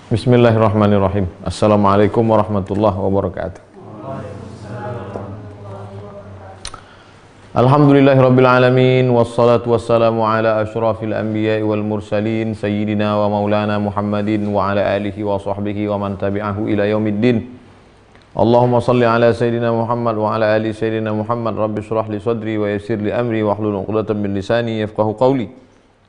Bismillahirrahmanirrahim. Assalamualaikum warahmatullahi wabarakatuh. Alhamdulillahirabbil alamin wassalatu wassalamu ala asyrafil anbiya'i wal mursalin sayyidina wa maulana Muhammadin wa ala alihi wa sahbihi wa man tabi'ahu ila yaumiddin. Allahumma salli ala sayyidina Muhammad wa ala ali sayyidina Muhammad. Rabbi shrah li sadri wa yassir li amri wa hlul 'uqdatam min lisani yafqahu qawli.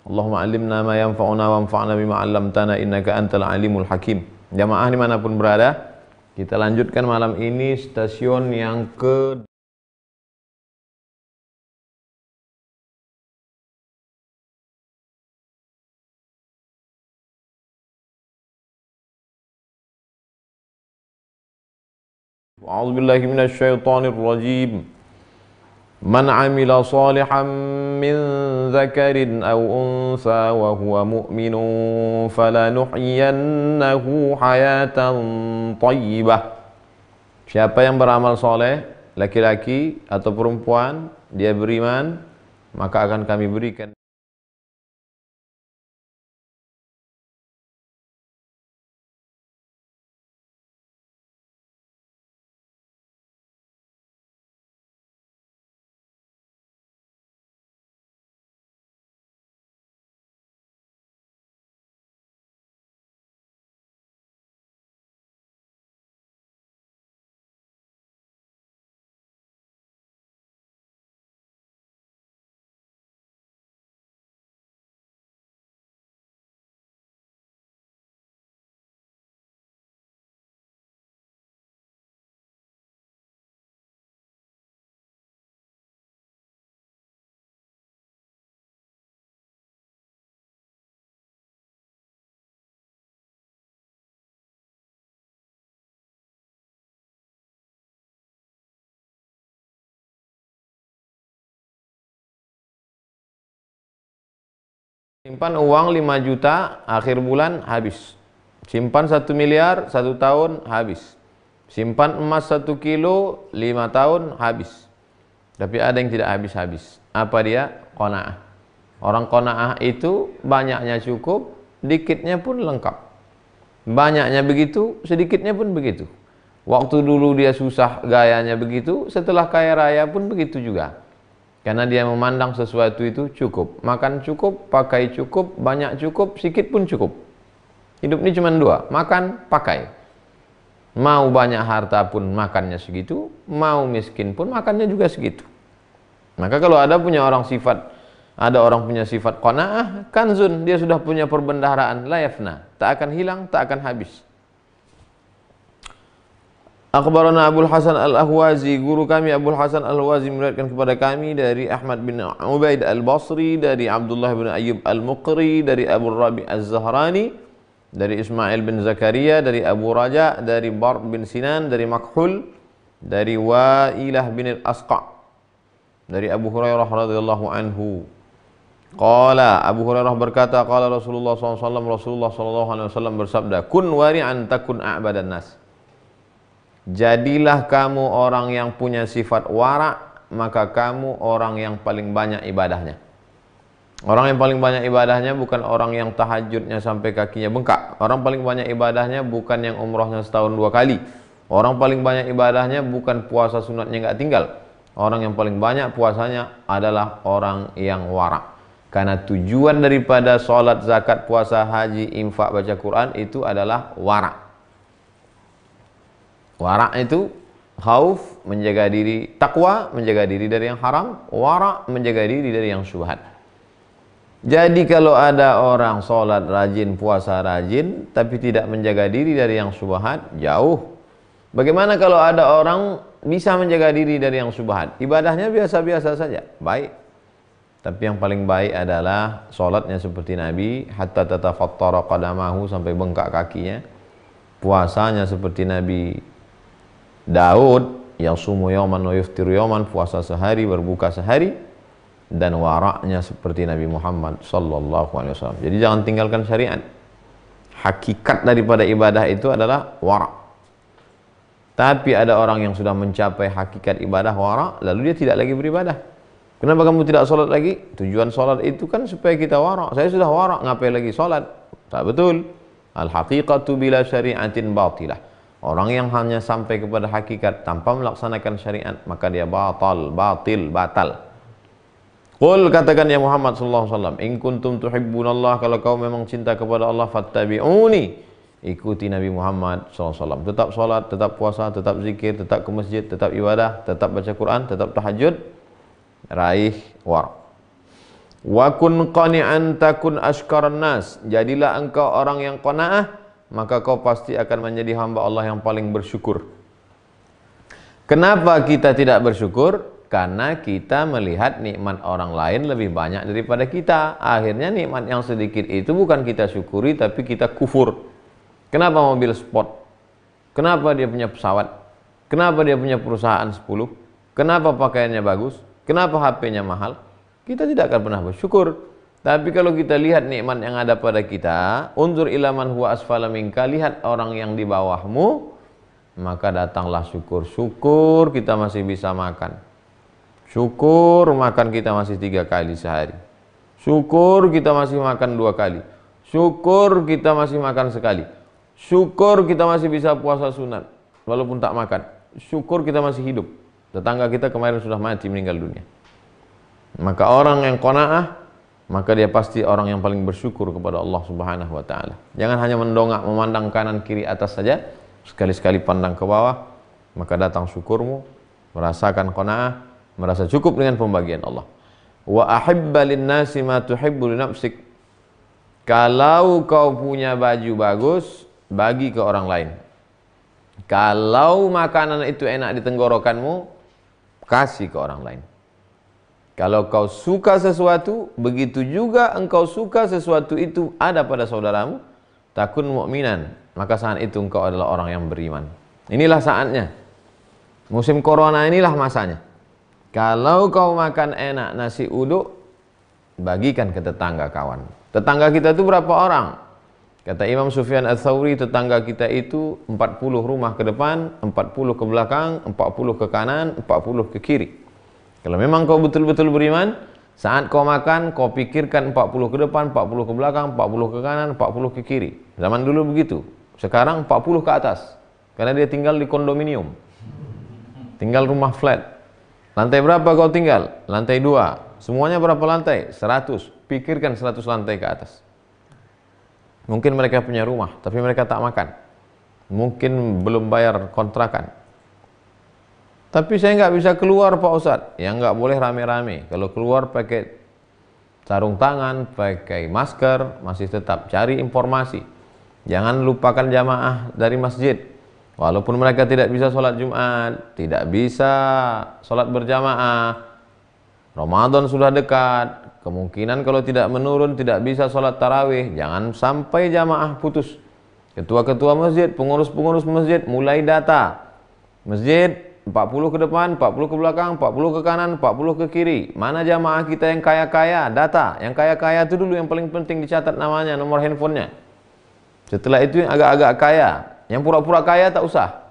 Allahumma alimna ma yanfa'una wa anfa'na bima 'allamtana innaka antal alimul hakim. Jamaah dimanapun berada, kita lanjutkan malam ini stasiun yang ke A'udzubillahi minasyaitonir rajim. Man 'amila shalihan min dzakarin aw untha wa huwa mu'minun falanuhyiyannahu hayatan thayyibah. Siapa yang beramal soleh, laki-laki atau perempuan, dia beriman, maka akan kami berikan simpan uang 5 juta, akhir bulan habis. Simpan 1 miliar, 1 tahun habis. Simpan emas 1 kilo, 5 tahun habis. Tapi ada yang tidak habis-habis. Apa dia? Qanaah. Orang qanaah itu banyaknya cukup, dikitnya pun lengkap. Banyaknya begitu, sedikitnya pun begitu. Waktu dulu dia susah, gayanya begitu, setelah kaya raya pun begitu juga. Karena dia memandang sesuatu itu cukup. Makan cukup, pakai cukup, banyak cukup, sedikit pun cukup. Hidup ini cuma 2, makan, pakai. Mau banyak harta pun makannya segitu, mau miskin pun makannya juga segitu. Maka kalau ada orang punya sifat qanaah, kanzun, dia sudah punya perbendaharaan, la yafna, tak akan hilang, tak akan habis. Akhbarana Abul Hasan Al-Ahwazi, guru kami Abul Hasan Al-Ahwazi meriwayatkan kepada kami dari Ahmad bin Ubaid Al-Basri, dari Abdullah bin Ayyub Al-Muqri, dari Abu Rabi Az-Zahrani, dari Ismail bin Zakaria, dari Abu Raja, dari Bar bin Sinan, dari Makhul, dari Wa'ilah bin Al-Asqa', dari Abu Hurairah radhiyallahu anhu. Qala, Abu Hurairah berkata, qala Rasulullah SAW, Rasulullah SAW bersabda, kun wari'an takun a'badan nas. Jadilah kamu orang yang punya sifat wara', maka kamu orang yang paling banyak ibadahnya. Orang yang paling banyak ibadahnya bukan orang yang tahajudnya sampai kakinya bengkak. Orang paling banyak ibadahnya bukan yang umrohnya setahun 2 kali. Orang paling banyak ibadahnya bukan puasa sunatnya nggak tinggal. Orang yang paling banyak puasanya adalah orang yang wara'. Karena tujuan daripada sholat, zakat, puasa, haji, infak, baca Quran itu adalah wara'. Wara' itu khauf, menjaga diri, takwa, menjaga diri dari yang haram, wara' menjaga diri dari yang syubhat. Jadi kalau ada orang sholat rajin, puasa rajin, tapi tidak menjaga diri dari yang syubhat, jauh. Bagaimana kalau ada orang bisa menjaga diri dari yang syubhat? Ibadahnya biasa-biasa saja, baik. Tapi yang paling baik adalah sholatnya seperti Nabi, hatta tatafattara qadamahu, sampai bengkak kakinya. Puasanya seperti Nabi Daud, yasumu yawman wa yuftiru yawman, puasa sehari, berbuka sehari, dan waraknya seperti Nabi Muhammad sallallahu alaihi wasallam. Jadi jangan tinggalkan syariat. Hakikat daripada ibadah itu adalah warak. Tapi ada orang yang sudah mencapai hakikat ibadah warak, lalu dia tidak lagi beribadah. Kenapa kamu tidak sholat lagi? Tujuan sholat itu kan supaya kita warak. Saya sudah warak, ngapain lagi sholat? Tak betul. Al-haqiqatu bila syari'atin batilah. Orang yang hanya sampai kepada hakikat tanpa melaksanakan syariat, maka dia batal. Qul, katakan ya Muhammad sallallahu alaihi wasallam, in kuntum tuhibbunallah, kalau kau memang cinta kepada Allah, fattabi'uni, ikuti Nabi Muhammad sallallahu alaihi wasallam. Tetap salat, tetap puasa, tetap zikir, tetap ke masjid, tetap ibadah, tetap baca Quran, tetap tahajud, raih wara. Wa kun qani'an takun ashkaran nas, jadilah engkau orang yang qanaah, maka kau pasti akan menjadi hamba Allah yang paling bersyukur. Kenapa kita tidak bersyukur? Karena kita melihat nikmat orang lain lebih banyak daripada kita. Akhirnya nikmat yang sedikit itu bukan kita syukuri, tapi kita kufur. Kenapa mobil sport? Kenapa dia punya pesawat? Kenapa dia punya perusahaan 10? Kenapa pakaiannya bagus? Kenapa HP-nya mahal? Kita tidak akan pernah bersyukur. Tapi kalau kita lihat nikmat yang ada pada kita, unzur ila man huwa asfala minka, lihat orang yang di bawahmu, maka datanglah syukur. Syukur kita masih bisa makan. Syukur makan kita masih 3 kali sehari. Syukur kita masih makan 2 kali. Syukur kita masih makan sekali. Syukur kita masih bisa puasa sunat walaupun tak makan. Syukur kita masih hidup. Tetangga kita kemarin sudah mati, meninggal dunia. Maka orang yang qanaah, maka dia pasti orang yang paling bersyukur kepada Allah Subhanahu wa taala. Jangan hanya mendongak memandang kanan kiri atas saja, sekali-sekali pandang ke bawah, maka datang syukurmu, merasakan qanaah, merasa cukup dengan pembagian Allah. Wa ahibba lin-nasi ma tuhibbu li nafsik. Kalau kau punya baju bagus, bagi ke orang lain. Kalau makanan itu enak di tenggorokanmu, kasih ke orang lain. Kalau kau suka sesuatu, begitu juga engkau suka sesuatu itu ada pada saudaramu, takun mu'minan, maka saat itu engkau adalah orang yang beriman. Inilah saatnya. Musim corona inilah masanya. Kalau kau makan enak nasi uduk, bagikan ke tetangga kawan. Tetangga kita itu berapa orang? Kata Imam Sufyan Ats-Tsauri, tetangga kita itu 40 rumah ke depan, 40 ke belakang, 40 ke kanan, 40 ke kiri. Kalau memang kau betul-betul beriman, saat kau makan, kau pikirkan 40 ke depan, 40 ke belakang, 40 ke kanan, 40 ke kiri. Zaman dulu begitu. Sekarang 40 ke atas. Karena dia tinggal di kondominium. Tinggal rumah flat. Lantai berapa kau tinggal? Lantai 2. Semuanya berapa lantai? 100. Pikirkan 100 lantai ke atas. Mungkin mereka punya rumah, tapi mereka tak makan. Mungkin belum bayar kontrakan. Tapi saya nggak bisa keluar Pak Ustadz. Ya nggak boleh rame-rame. Kalau keluar pakai sarung tangan, pakai masker, masih tetap cari informasi. Jangan lupakan jamaah dari masjid. Walaupun mereka tidak bisa sholat Jumat, tidak bisa sholat berjamaah, Ramadan sudah dekat, kemungkinan kalau tidak menurun tidak bisa sholat tarawih. Jangan sampai jamaah putus. Ketua-ketua masjid, pengurus-pengurus masjid mulai data. Masjid 40 ke depan, 40 ke belakang, 40 ke kanan, 40 ke kiri. Mana jamaah kita yang kaya-kaya? Data. Yang kaya-kaya itu dulu yang paling penting dicatat namanya, nomor handphonenya. Setelah itu yang agak-agak kaya. Yang pura-pura kaya tak usah.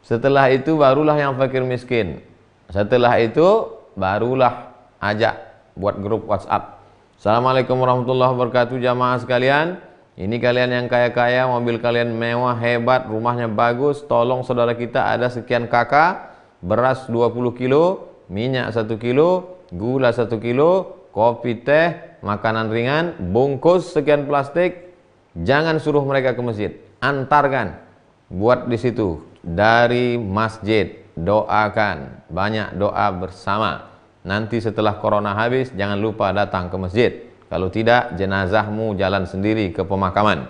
Setelah itu barulah yang fakir miskin. Setelah itu barulah ajak buat grup WhatsApp. Assalamualaikum warahmatullahi wabarakatuh jamaah sekalian. Ini kalian yang kaya-kaya, mobil kalian mewah, hebat, rumahnya bagus. Tolong saudara kita ada sekian kakak, beras 20 kilo, minyak 1 kilo, gula 1 kilo, kopi teh, makanan ringan, bungkus sekian plastik. Jangan suruh mereka ke masjid, antarkan. Buat di situ dari masjid, doakan, banyak doa bersama. Nanti setelah corona habis, jangan lupa datang ke masjid. Kalau tidak, jenazahmu jalan sendiri ke pemakaman.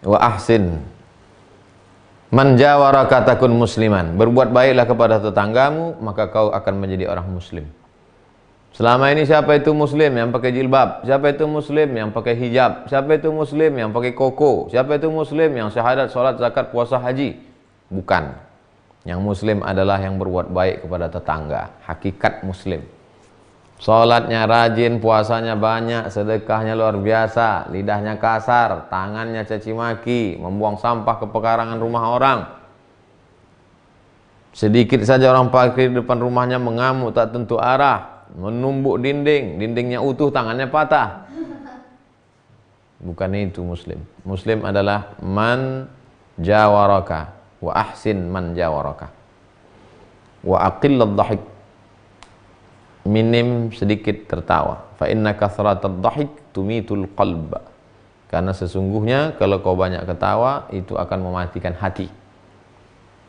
Wa ahsin man jawaraka takun musliman. Berbuat baiklah kepada tetanggamu, maka kau akan menjadi orang muslim. Selama ini siapa itu muslim yang pakai jilbab? Siapa itu muslim yang pakai hijab? Siapa itu muslim yang pakai koko? Siapa itu muslim yang syahadat, salat, zakat, puasa, haji? Bukan. Yang muslim adalah yang berbuat baik kepada tetangga. Hakikat muslim. Salatnya rajin, puasanya banyak, sedekahnya luar biasa, lidahnya kasar, tangannya caci maki, membuang sampah ke pekarangan rumah orang. Sedikit saja orang parkir di depan rumahnya mengamuk tak tentu arah, menumbuk dinding, dindingnya utuh, tangannya patah. Bukan itu Muslim. Muslim adalah man jawaraka wa ahsin man jawaraka wa aqillad dhahik, minim sedikit tertawa. Fa inna kathratad dhahik tumitul qalb, karena sesungguhnya kalau kau banyak ketawa itu akan mematikan hati.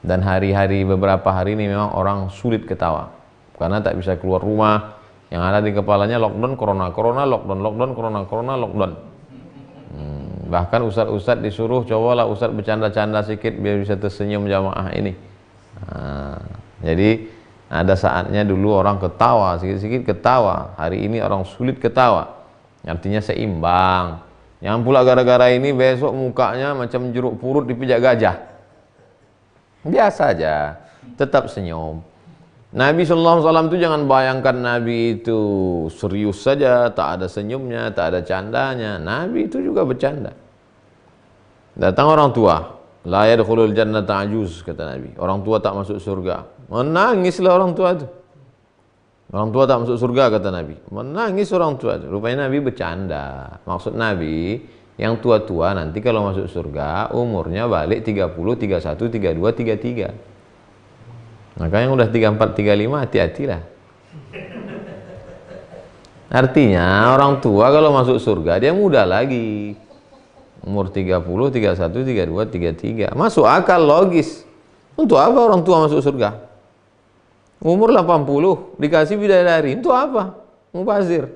Dan hari-hari beberapa hari ini memang orang sulit ketawa karena tak bisa keluar rumah, yang ada di kepalanya lockdown corona, corona lockdown, lockdown corona, corona lockdown. Bahkan ustadz disuruh cobalah ustadz bercanda-canda sedikit biar bisa tersenyum jamaah ini. Jadi ada saatnya dulu orang ketawa, sedikit-sedikit ketawa. Hari ini orang sulit ketawa. Artinya seimbang. Yang pula gara-gara ini besok mukanya macam jeruk purut dipijak gajah. Biasa aja, tetap senyum. Nabi SAW itu jangan bayangkan Nabi itu serius saja, tak ada senyumnya, tak ada candanya. Nabi itu juga bercanda. Datang orang tua, la yadkhulul jannata ajuz, kata Nabi. Orang tua tak masuk surga. Menangislah orang tua itu. Orang tua tak masuk surga, kata Nabi. Menangis orang tua itu. Rupanya Nabi bercanda. Maksud Nabi, yang tua-tua nanti kalau masuk surga umurnya balik 30, 31, 32, 33. Maka yang udah 34, 35 hati-hatilah. Artinya orang tua kalau masuk surga dia muda lagi. Umur 30, 31, 32, 33. Masuk akal, logis. Untuk apa orang tua masuk surga? Umur 80 dikasih bidadari. Untuk apa? Mubazir.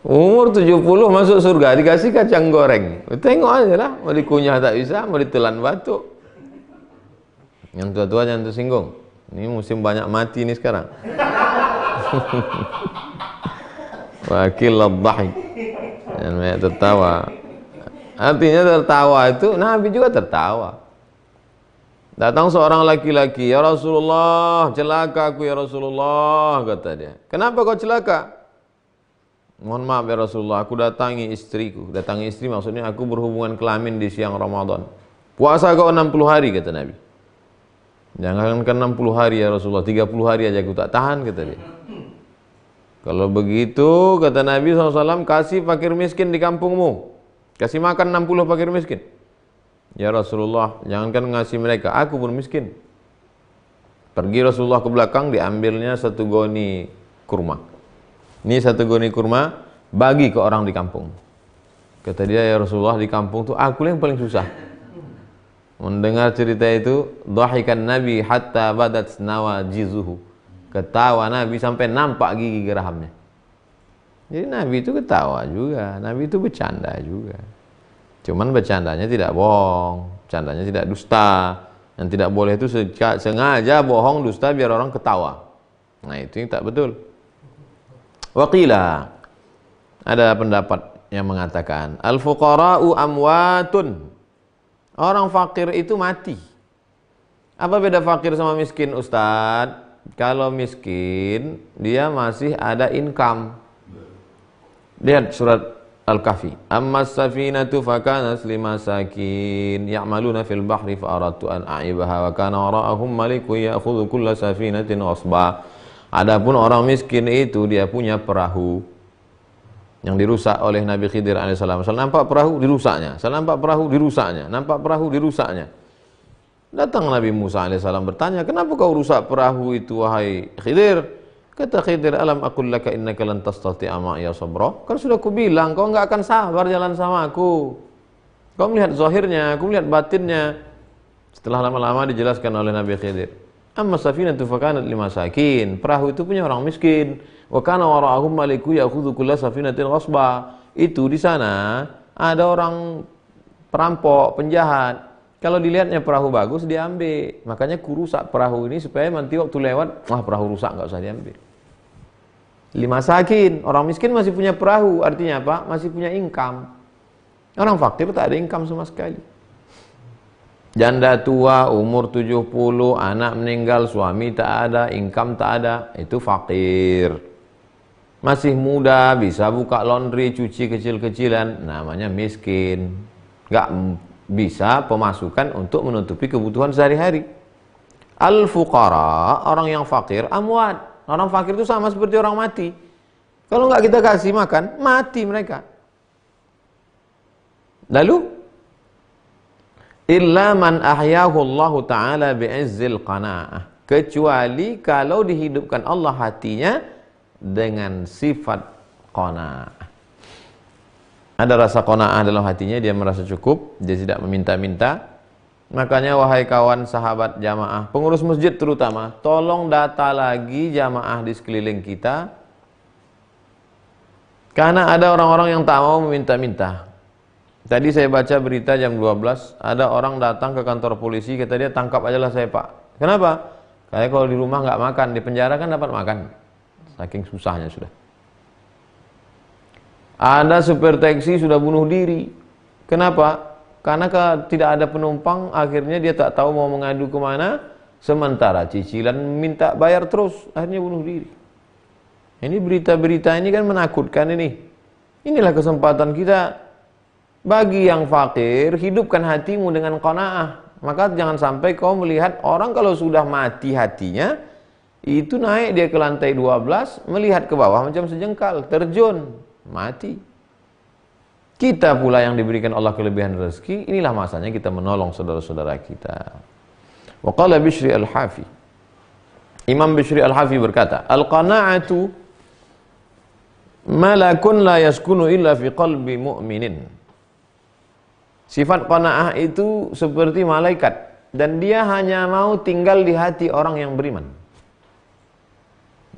Umur 70 masuk surga dikasih kacang goreng. Tengok aja lah, mau dikunyah tak bisa, mau ditelan batuk. Yang tua-tua jangan tersinggung. Ini musim banyak mati ini sekarang. Wakil dhahik, dan banyak tertawa. Artinya tertawa itu Nabi juga tertawa. Datang seorang laki-laki, ya Rasulullah, celaka aku ya Rasulullah, kata dia. Kenapa kau celaka? Mohon maaf ya Rasulullah, aku datangi istriku. Datangi istri maksudnya aku berhubungan kelamin di siang Ramadan. Puasa kau 60 hari, kata Nabi. Jangankan 60 hari ya Rasulullah, 30 hari aja aku tak tahan, kata dia. Kalau begitu, kata Nabi SAW, kasih fakir miskin di kampungmu. Kasih makan 60 fakir miskin. Ya Rasulullah, jangankan ngasih mereka, aku pun miskin. Pergi Rasulullah ke belakang, diambilnya satu goni kurma. Ini satu goni kurma, bagi ke orang di kampung. Kata dia, ya Rasulullah, di kampung tuh aku yang paling susah. Mendengar cerita itu, dhahikan Nabi hatta badat nawajizuhu. Ketawa Nabi sampai nampak gigi gerahamnya. Jadi Nabi itu ketawa juga, Nabi itu bercanda juga. Cuman bercandanya tidak bohong, bercandanya tidak dusta. Yang tidak boleh itu sengaja bohong, dusta biar orang ketawa. Nah itu yang tak betul. Waqila, ada pendapat yang mengatakan al-fuqara'u amwatun. Orang fakir itu mati. Apa beda fakir sama miskin, Ustadz? Kalau miskin dia masih ada income. Lihat surat Al-Kahfi. Amma as-safinatu fakanat limasakin ya'maluna fil bahri fa aradtu an a'ibaha wa kana wara'ahum malikun ya'khudhu kulla safinatin ghasba. Adapun orang miskin itu dia punya perahu yang dirusak oleh Nabi Khidir alaihissalam. Asal nampak perahu dirusaknya, asal nampak perahu dirusaknya, nampak perahu dirusaknya. Datang Nabi Musa alaihissalam bertanya, kenapa kau rusak perahu itu wahai Khidir? Kata Khidir, alam aqul laka innaka lan tastati'a ma'iya sabra. Kan sudah ku bilang kau enggak akan sabar jalan sama aku. Kau melihat zahirnya, aku melihat batinnya. Setelah lama-lama dijelaskan oleh Nabi Khidir. Amma safinatu fakanat limasakin. Perahu itu punya orang miskin. Wa kana wara'ahum maliku ya'khudhu kulla safinatin ghasba. Itu di sana ada orang perampok, penjahat. Kalau dilihatnya perahu bagus diambil. Makanya ku rusak perahu ini supaya nanti waktu lewat, wah perahu rusak enggak usah diambil. Limasakin, orang miskin masih punya perahu, artinya apa? Masih punya income. Orang fakir tak ada income sama sekali. Janda tua umur 70, anak meninggal, suami tak ada, income tak ada, itu fakir. Masih muda, bisa buka laundry, cuci kecil-kecilan, namanya miskin. Enggak bisa pemasukan untuk menutupi kebutuhan sehari-hari. Al-fuqara, orang yang fakir, amwat, Orang fakir itu sama seperti orang mati. Kalau nggak kita kasih makan, mati mereka. Lalu illa man ahyahu Allah Ta'ala bi'izzil qana'ah. Kecuali kalau dihidupkan Allah hatinya dengan sifat qana'ah. Ada rasa qana'ah dalam hatinya, dia merasa cukup, dia tidak meminta-minta. Makanya wahai kawan, sahabat, jamaah, pengurus masjid terutama, tolong data lagi jamaah di sekeliling kita. Karena ada orang-orang yang tak mau meminta-minta. Tadi saya baca berita jam 12, ada orang datang ke kantor polisi, kata dia, tangkap aja lah saya pak. Kenapa? Kayak kalau di rumah nggak makan, di penjara kan dapat makan. Saking susahnya sudah. Ada supir taksi sudah bunuh diri. Kenapa? Karena tidak ada penumpang, akhirnya dia tak tahu mau mengadu kemana. Sementara cicilan minta bayar terus, akhirnya bunuh diri. Ini berita-berita ini kan menakutkan ini. Inilah kesempatan kita. Bagi yang fakir, hidupkan hatimu dengan qanaah. Maka jangan sampai kau melihat orang kalau sudah mati hatinya, itu naik dia ke lantai 12, melihat ke bawah macam sejengkal, terjun, mati. Kita pula yang diberikan Allah kelebihan rezeki, inilah masanya kita menolong saudara-saudara kita. Wa qala Bishri Al-Hafi. Imam Bishri Al-Hafi berkata, al-qana'atu malakun la yaskunu illa fi qalbi mu'minin. Sifat qanaah itu seperti malaikat, dan dia hanya mau tinggal di hati orang yang beriman.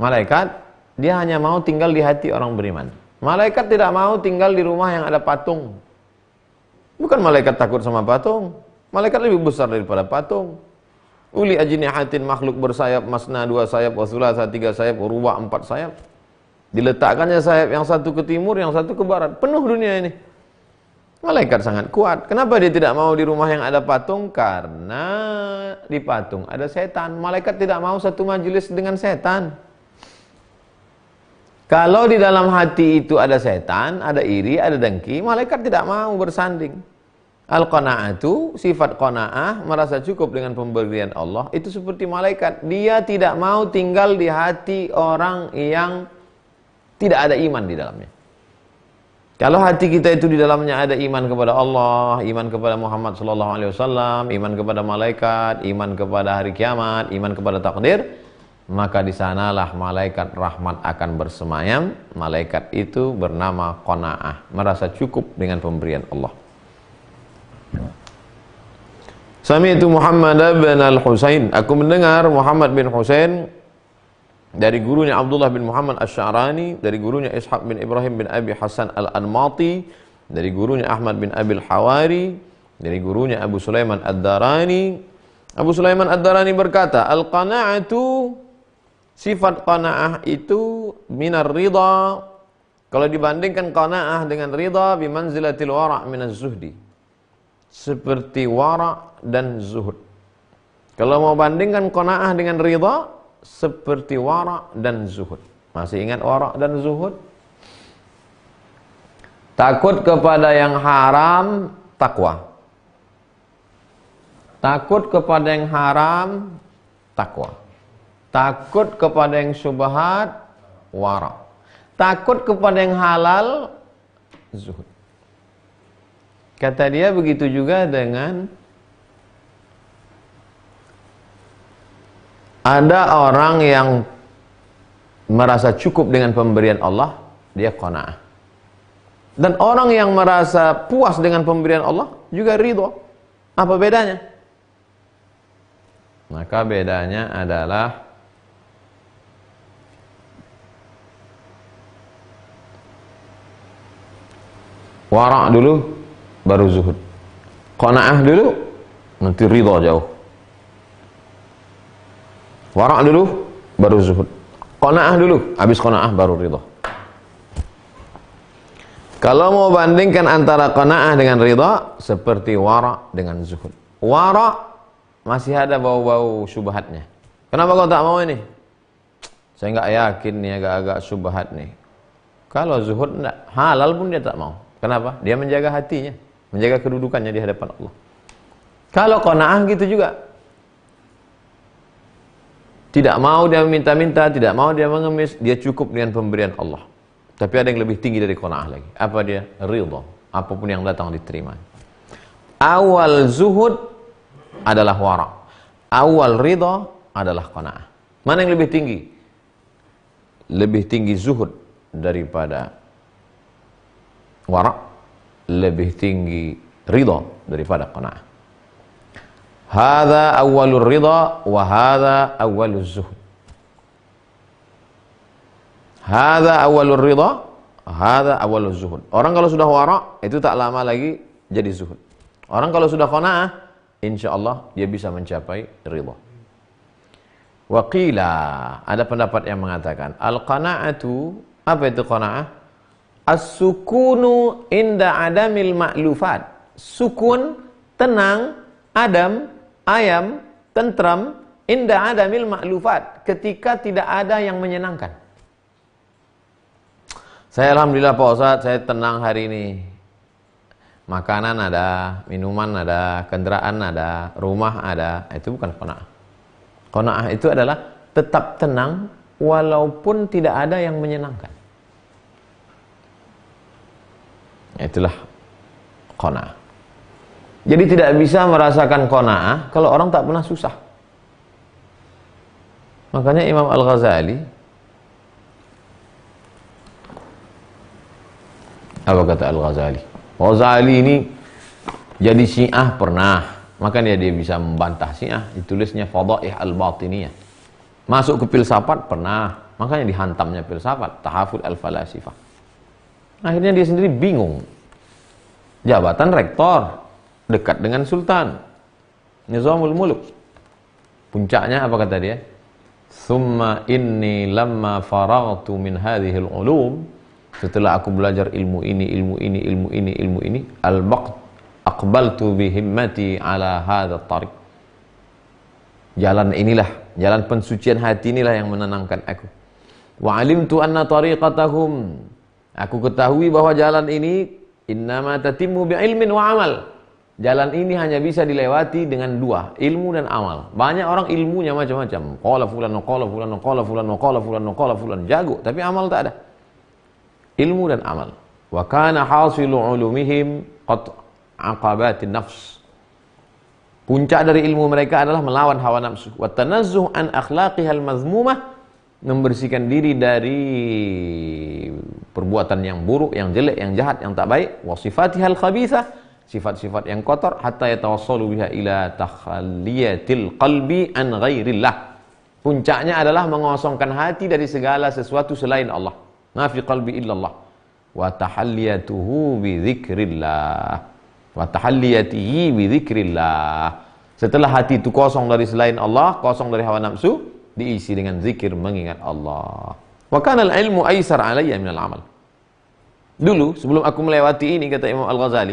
Malaikat, dia hanya mau tinggal di hati orang beriman. Malaikat tidak mau tinggal di rumah yang ada patung. Bukan malaikat takut sama patung. Malaikat lebih besar daripada patung. Uli ajnihatin, makhluk bersayap, masna 2 sayap, wa thulatha 3 sayap, wa ruba' 4 sayap. Diletakkannya sayap yang satu ke timur, yang satu ke barat. Penuh dunia ini. Malaikat sangat kuat. Kenapa dia tidak mau di rumah yang ada patung? Karena di patung ada setan. Malaikat tidak mau satu majelis dengan setan. Kalau di dalam hati itu ada setan, ada iri, ada dengki, malaikat tidak mau bersanding. Al-qana'atu, sifat qana'ah, merasa cukup dengan pemberian Allah, itu seperti malaikat. Dia tidak mau tinggal di hati orang yang tidak ada iman di dalamnya. Kalau hati kita itu di dalamnya ada iman kepada Allah, iman kepada Muhammad SAW, iman kepada malaikat, iman kepada hari kiamat, iman kepada takdir, maka di sanalah malaikat rahmat akan bersemayam. Malaikat itu bernama qanaah, merasa cukup dengan pemberian Allah. Sami'tu Muhammad bin Al-Husain, aku mendengar Muhammad bin Husain dari gurunya Abdullah bin Muhammad Asy-Sya'rani, dari gurunya Ishaq bin Ibrahim bin Abi Hasan Al-Anmati, dari gurunya Ahmad bin Abil Hawari, dari gurunya Abu Sulaiman Ad-Darani. Abu Sulaiman Ad-Darani berkata, al-qana'atu, sifat qana'ah itu minar ridha. Kalau dibandingkan qana'ah dengan ridha, bimanzilatil wara' minaz zuhdi, seperti wara' dan zuhud. Kalau mau bandingkan qana'ah dengan ridha, seperti wara' dan zuhud. Masih ingat wara' dan zuhud? Takut kepada yang haram, takwa. Takut kepada yang haram, takwa. Takut kepada yang syubhat, wara'. Takut kepada yang halal, zuhud. Kata dia begitu juga dengan ada orang yang merasa cukup dengan pemberian Allah, dia qanaah. Dan orang yang merasa puas dengan pemberian Allah juga ridha. Apa bedanya? Maka bedanya adalah wara' dulu baru zuhud. Qanaah dulu nanti ridha jauh. Wara' dulu baru zuhud. Qanaah dulu, habis qanaah baru ridha. Kalau mau bandingkan antara qanaah dengan ridha, seperti wara' dengan zuhud. Wara' masih ada bau-bau syubhatnya. Kenapa kau tak mau ini? Saya nggak yakin nih, agak-agak syubhat nih. Kalau zuhud enggak, halal pun dia tak mau. Kenapa? Dia menjaga hatinya, menjaga kedudukannya di hadapan Allah. Kalau qanaah gitu juga. Tidak mau dia meminta-minta, tidak mau dia mengemis, dia cukup dengan pemberian Allah. Tapi ada yang lebih tinggi dari qanaah lagi. Apa dia? Ridha. Apapun yang datang diterima. Awal zuhud adalah wara. Awal ridha adalah qanaah. Mana yang lebih tinggi? Lebih tinggi zuhud daripada wara, lebih tinggi ridha daripada qanaah. Hadza awwalur ridha wa hadza awwaluz zuhud. Hadza awwalur ridha, hadza awwaluz zuhud. Orang kalau sudah wara itu tak lama lagi jadi zuhud. Orang kalau sudah qanaah, insyaallah dia bisa mencapai ridha. Wa qila, ada pendapat yang mengatakan al-qanaatu, apa itu qanaah? As-sukunu inda adamil ma'lufat. Sukun, tenang, adam, ayam, tentram, inda adamil ma'lufat, ketika tidak ada yang menyenangkan. Saya alhamdulillah Pak Ustadz, saya tenang hari ini. Makanan ada, minuman ada, kendaraan ada, rumah ada. Itu bukan qanaah. Qanaah itu adalah tetap tenang walaupun tidak ada yang menyenangkan. Itulah qanaah. Jadi tidak bisa merasakan qanaah kalau orang tak pernah susah. Makanya Imam Al-Ghazali, apa kata Al-Ghazali? Ghazali ini jadi Syiah pernah, makanya dia bisa membantah Syiah, ditulisnya Fadaih Al-Batiniyah. Masuk ke filsafat pernah, makanya dihantamnya filsafat, Tahaful Al-Falasifah. Akhirnya dia sendiri bingung. Jabatan rektor, dekat dengan sultan, Nizamul Muluk. Puncaknya apa kata dia? Summa inni lamma faragtu min hadhil ulum, setelah aku belajar ilmu ini, aqbaltu bi himmati ala hadzal tariq. Jalan inilah, jalan pensucian hati inilah yang menenangkan aku. Wa alimtu anna tariqatahum, aku ketahui bahwa jalan ini innama tatimmu bi ilmin wa amal. Jalan ini hanya bisa dilewati dengan dua, ilmu dan amal. Banyak orang ilmunya macam-macam. Qala fulan, qala fulan, qala fulan, qala fulan, qala fulan, jago, tapi amal tak ada. Ilmu dan amal. Wa kana hasilu ulumihim qat aqabatin nafs. Puncak dari ilmu mereka adalah melawan hawa nafsu. Wa tanazzuh an akhlaqihal mazmumah, membersihkan diri dari perbuatan yang buruk, yang jelek, yang jahat, yang tak baik. Wa sifatihal khabithah, sifat-sifat yang kotor, hatta yatawassalu biha ila takhalliyatil qalbi an ghairillah. Puncaknya adalah mengosongkan hati dari segala sesuatu selain Allah. Ma fi qalbi illallah. Wa tahalliyatuhu bi dzikrillah. Wa tahalliyatihi bi dzikrillah. Setelah hati itu kosong dari selain Allah, kosong dari hawa nafsu, diisi dengan zikir, mengingat Allah. Wa kana al-ilmu aysar alayya min al-amal. Dulu sebelum aku melewati ini, kata Imam Al-Ghazali,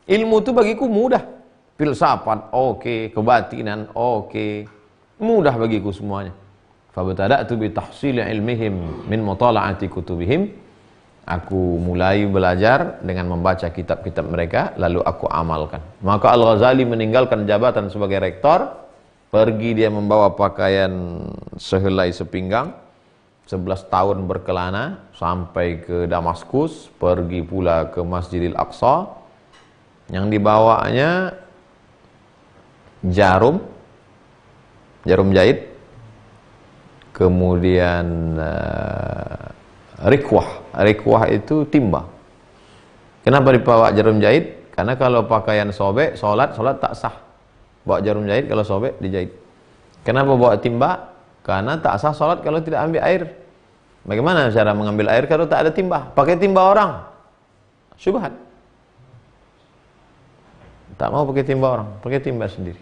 ilmu itu bagiku mudah. Filsafat oke, kebatinan oke, mudah bagiku semuanya. Fabtada'tu bi tahsil ilmihim min mutala'ati kutubihim. Aku mulai belajar dengan membaca kitab-kitab mereka, lalu aku amalkan. Maka Al-Ghazali meninggalkan jabatan sebagai rektor, pergi dia membawa pakaian sehelai sepinggang, 11 tahun berkelana sampai ke Damaskus, pergi pula ke Masjidil Aqsa. Yang dibawanya jarum jahit, kemudian rikwah itu timba. Kenapa dibawa jarum jahit? Karena kalau pakaian sobek, solat tak sah. Bawa jarum jahit, kalau sobek dijahit. Kenapa bawa timba? Karena tak sah solat kalau tidak ambil air. Bagaimana cara mengambil air kalau tak ada timba? Pakai timba orang, syubhat. Tak mau pakai timba orang, pakai timba sendiri.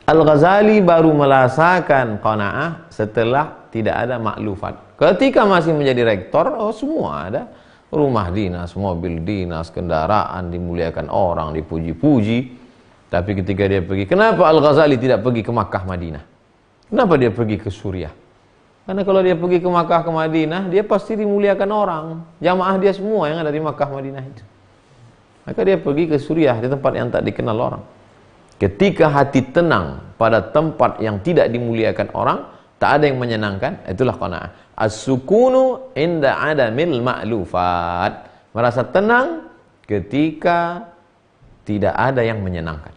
Al-Ghazali baru merasakan qanaah setelah tidak ada maklufat. Ketika masih menjadi rektor, semua ada. Rumah dinas, mobil dinas, kendaraan, dimuliakan orang, dipuji-puji. Tapi ketika dia pergi, kenapa Al-Ghazali tidak pergi ke Makkah, Madinah? Kenapa dia pergi ke Suriah? Karena kalau dia pergi ke Makkah, ke Madinah, dia pasti dimuliakan orang. Jamaah dia semua yang ada di Makkah, Madinah itu. Maka dia pergi ke Suriah, di tempat yang tak dikenal orang. Ketika hati tenang pada tempat yang tidak dimuliakan orang, tak ada yang menyenangkan, itulah qanaah. As-sukunu inda adamil ma'lufat. Merasa tenang ketika tidak ada yang menyenangkan.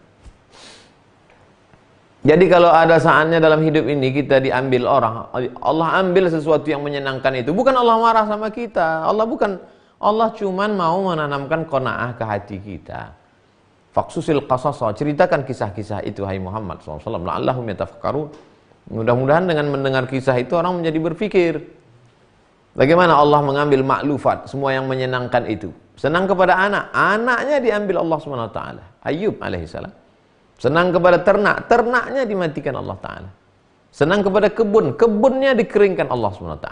Jadi kalau ada saatnya dalam hidup ini kita diambil orang, Allah ambil sesuatu yang menyenangkan itu, bukan Allah marah sama kita. Allah cuman mau menanamkan qanaah ke hati kita. Faqsusil qasasa, ceritakan kisah-kisah itu hai Muhammad SAW, la'allahum yatafakkarun. Mudah-mudahan dengan mendengar kisah itu orang menjadi berpikir. Bagaimana Allah mengambil maklufat, semua yang menyenangkan itu. Senang kepada anak, anaknya diambil Allah SWT. Ayub alaihissalam. Senang kepada ternak, ternaknya dimatikan Allah Ta'ala. Senang kepada kebun, kebunnya dikeringkan Allah SWT.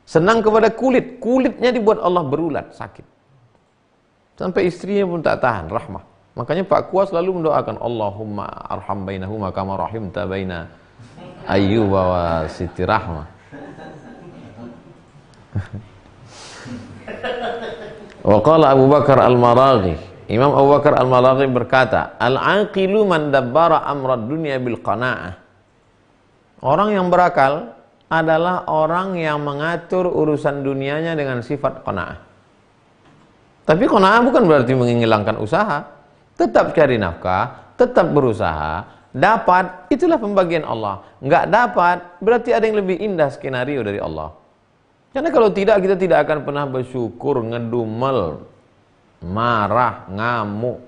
Senang kepada kulit, kulitnya dibuat Allah berulat, sakit. Sampai istrinya pun tak tahan, rahmah. Makanya Pak Kuas selalu mendoakan Allahumma arham bainahuma kama rahimta baina Ayyub wa Siti Rahmah. Wa qala Abu Bakar Al-Maraghi, Imam Abu Bakar Al-Maraghi berkata, al-aqilu man dabbara amrad dunya bil qanaah. Orang yang berakal adalah orang yang mengatur urusan dunianya dengan sifat qanaah. Tapi qanaah bukan berarti menghilangkan usaha. Tetap cari nafkah, tetap berusaha, dapat, itulah pembagian Allah. Enggak dapat, berarti ada yang lebih indah skenario dari Allah. Karena kalau tidak, kita tidak akan pernah bersyukur, ngedumel, marah, ngamuk,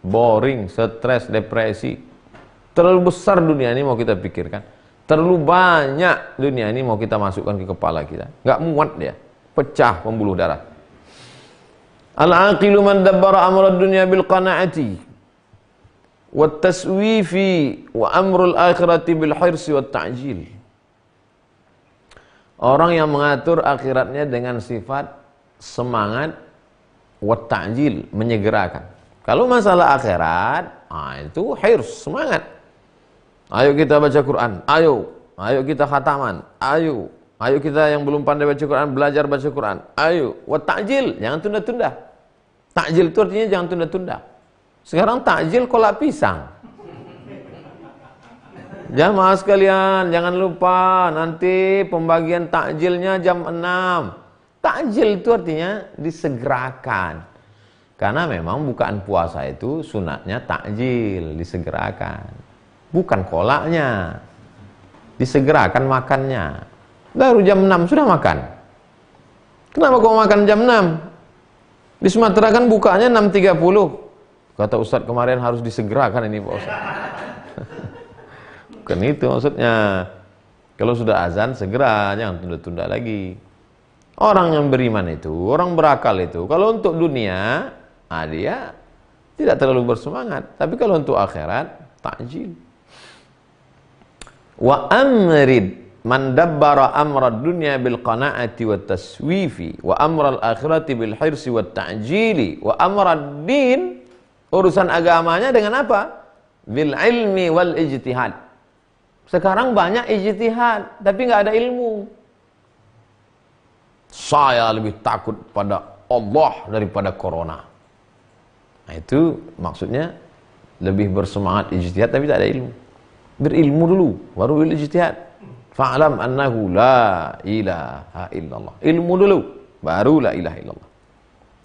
boring, stres, depresi. Terlalu besar dunia ini mau kita pikirkan. Terlalu banyak dunia ini mau kita masukkan ke kepala kita. Enggak muat dia, pecah, pembuluh darah. Al-aqilu man dabbara amra dunya bil qanaati wat taswifi wa amrul akhirati bil hirsi wat ta'jil. Orang yang mengatur akhiratnya dengan sifat semangat wat ta'jil, menyegerakan. Kalau masalah akhirat, itu hirs, semangat. Ayo kita baca Quran, ayo kita khataman, ayo kita yang belum pandai baca Quran belajar baca Quran. Ayo, wat ta'jil, jangan tunda-tunda. Takjil itu artinya jangan tunda-tunda. Sekarang takjil kolak pisang. Jamaah sekalian, jangan lupa nanti pembagian takjilnya jam 6. Takjil itu artinya disegerakan. Karena memang bukaan puasa itu sunatnya takjil, disegerakan. Bukan kolaknya. Disegerakan makannya. Baru jam 6 sudah makan. Kenapa kau makan jam 6? Di Sumatera kan bukanya 6.30. Kata Ustadz kemarin harus disegerakan ini Pak Ustadz. Bukan itu maksudnya. Kalau sudah azan segera, jangan tunda-tunda lagi. Orang yang beriman itu, orang berakal itu, kalau untuk dunia, dia tidak terlalu bersemangat. Tapi kalau untuk akhirat, takjil. Wa amrid man dabbara amra dunya bil qanaati wat taswifi wa amra al akhirati bil hirsi wat ta'jili wa amra ad-din, urusan agamanya dengan apa? Bil ilmi wal ijtihad. Sekarang banyak ijtihad tapi nggak ada ilmu. Saya lebih takut pada Allah daripada corona. Nah, itu maksudnya lebih bersemangat ijtihad tapi tak ada ilmu. Berilmu dulu baru bil ijtihad. Fa'lam annahu la ilaha illallah. Ilmu dulu, baru la ilaha illallah.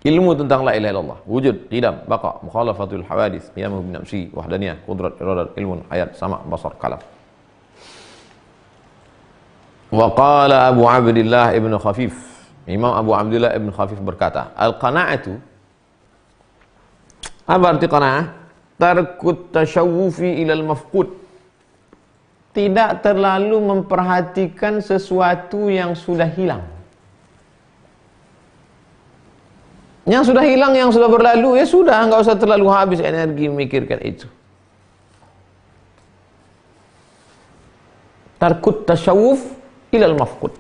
Ilmu tentang la ilaha illallah. Wujud, qidam, baqa, mukhalafatul hawadits, qiyamuh bin nafsi, wahdaniyah, qudrat, iradat, ilmun, hayat, sama, basar, kalam. Wa qala Abu Abdillah ibn Khafif. Imam Abu Abdillah ibn Khafif berkata, al-qana'atu, apa arti qana'ah? Tarkut tashawufi ilal mafqud. Tidak terlalu memperhatikan sesuatu yang sudah hilang. Yang sudah hilang, yang sudah berlalu, ya sudah, nggak usah terlalu habis energi memikirkan itu. Tarkut tasyawuf ilal mafqud.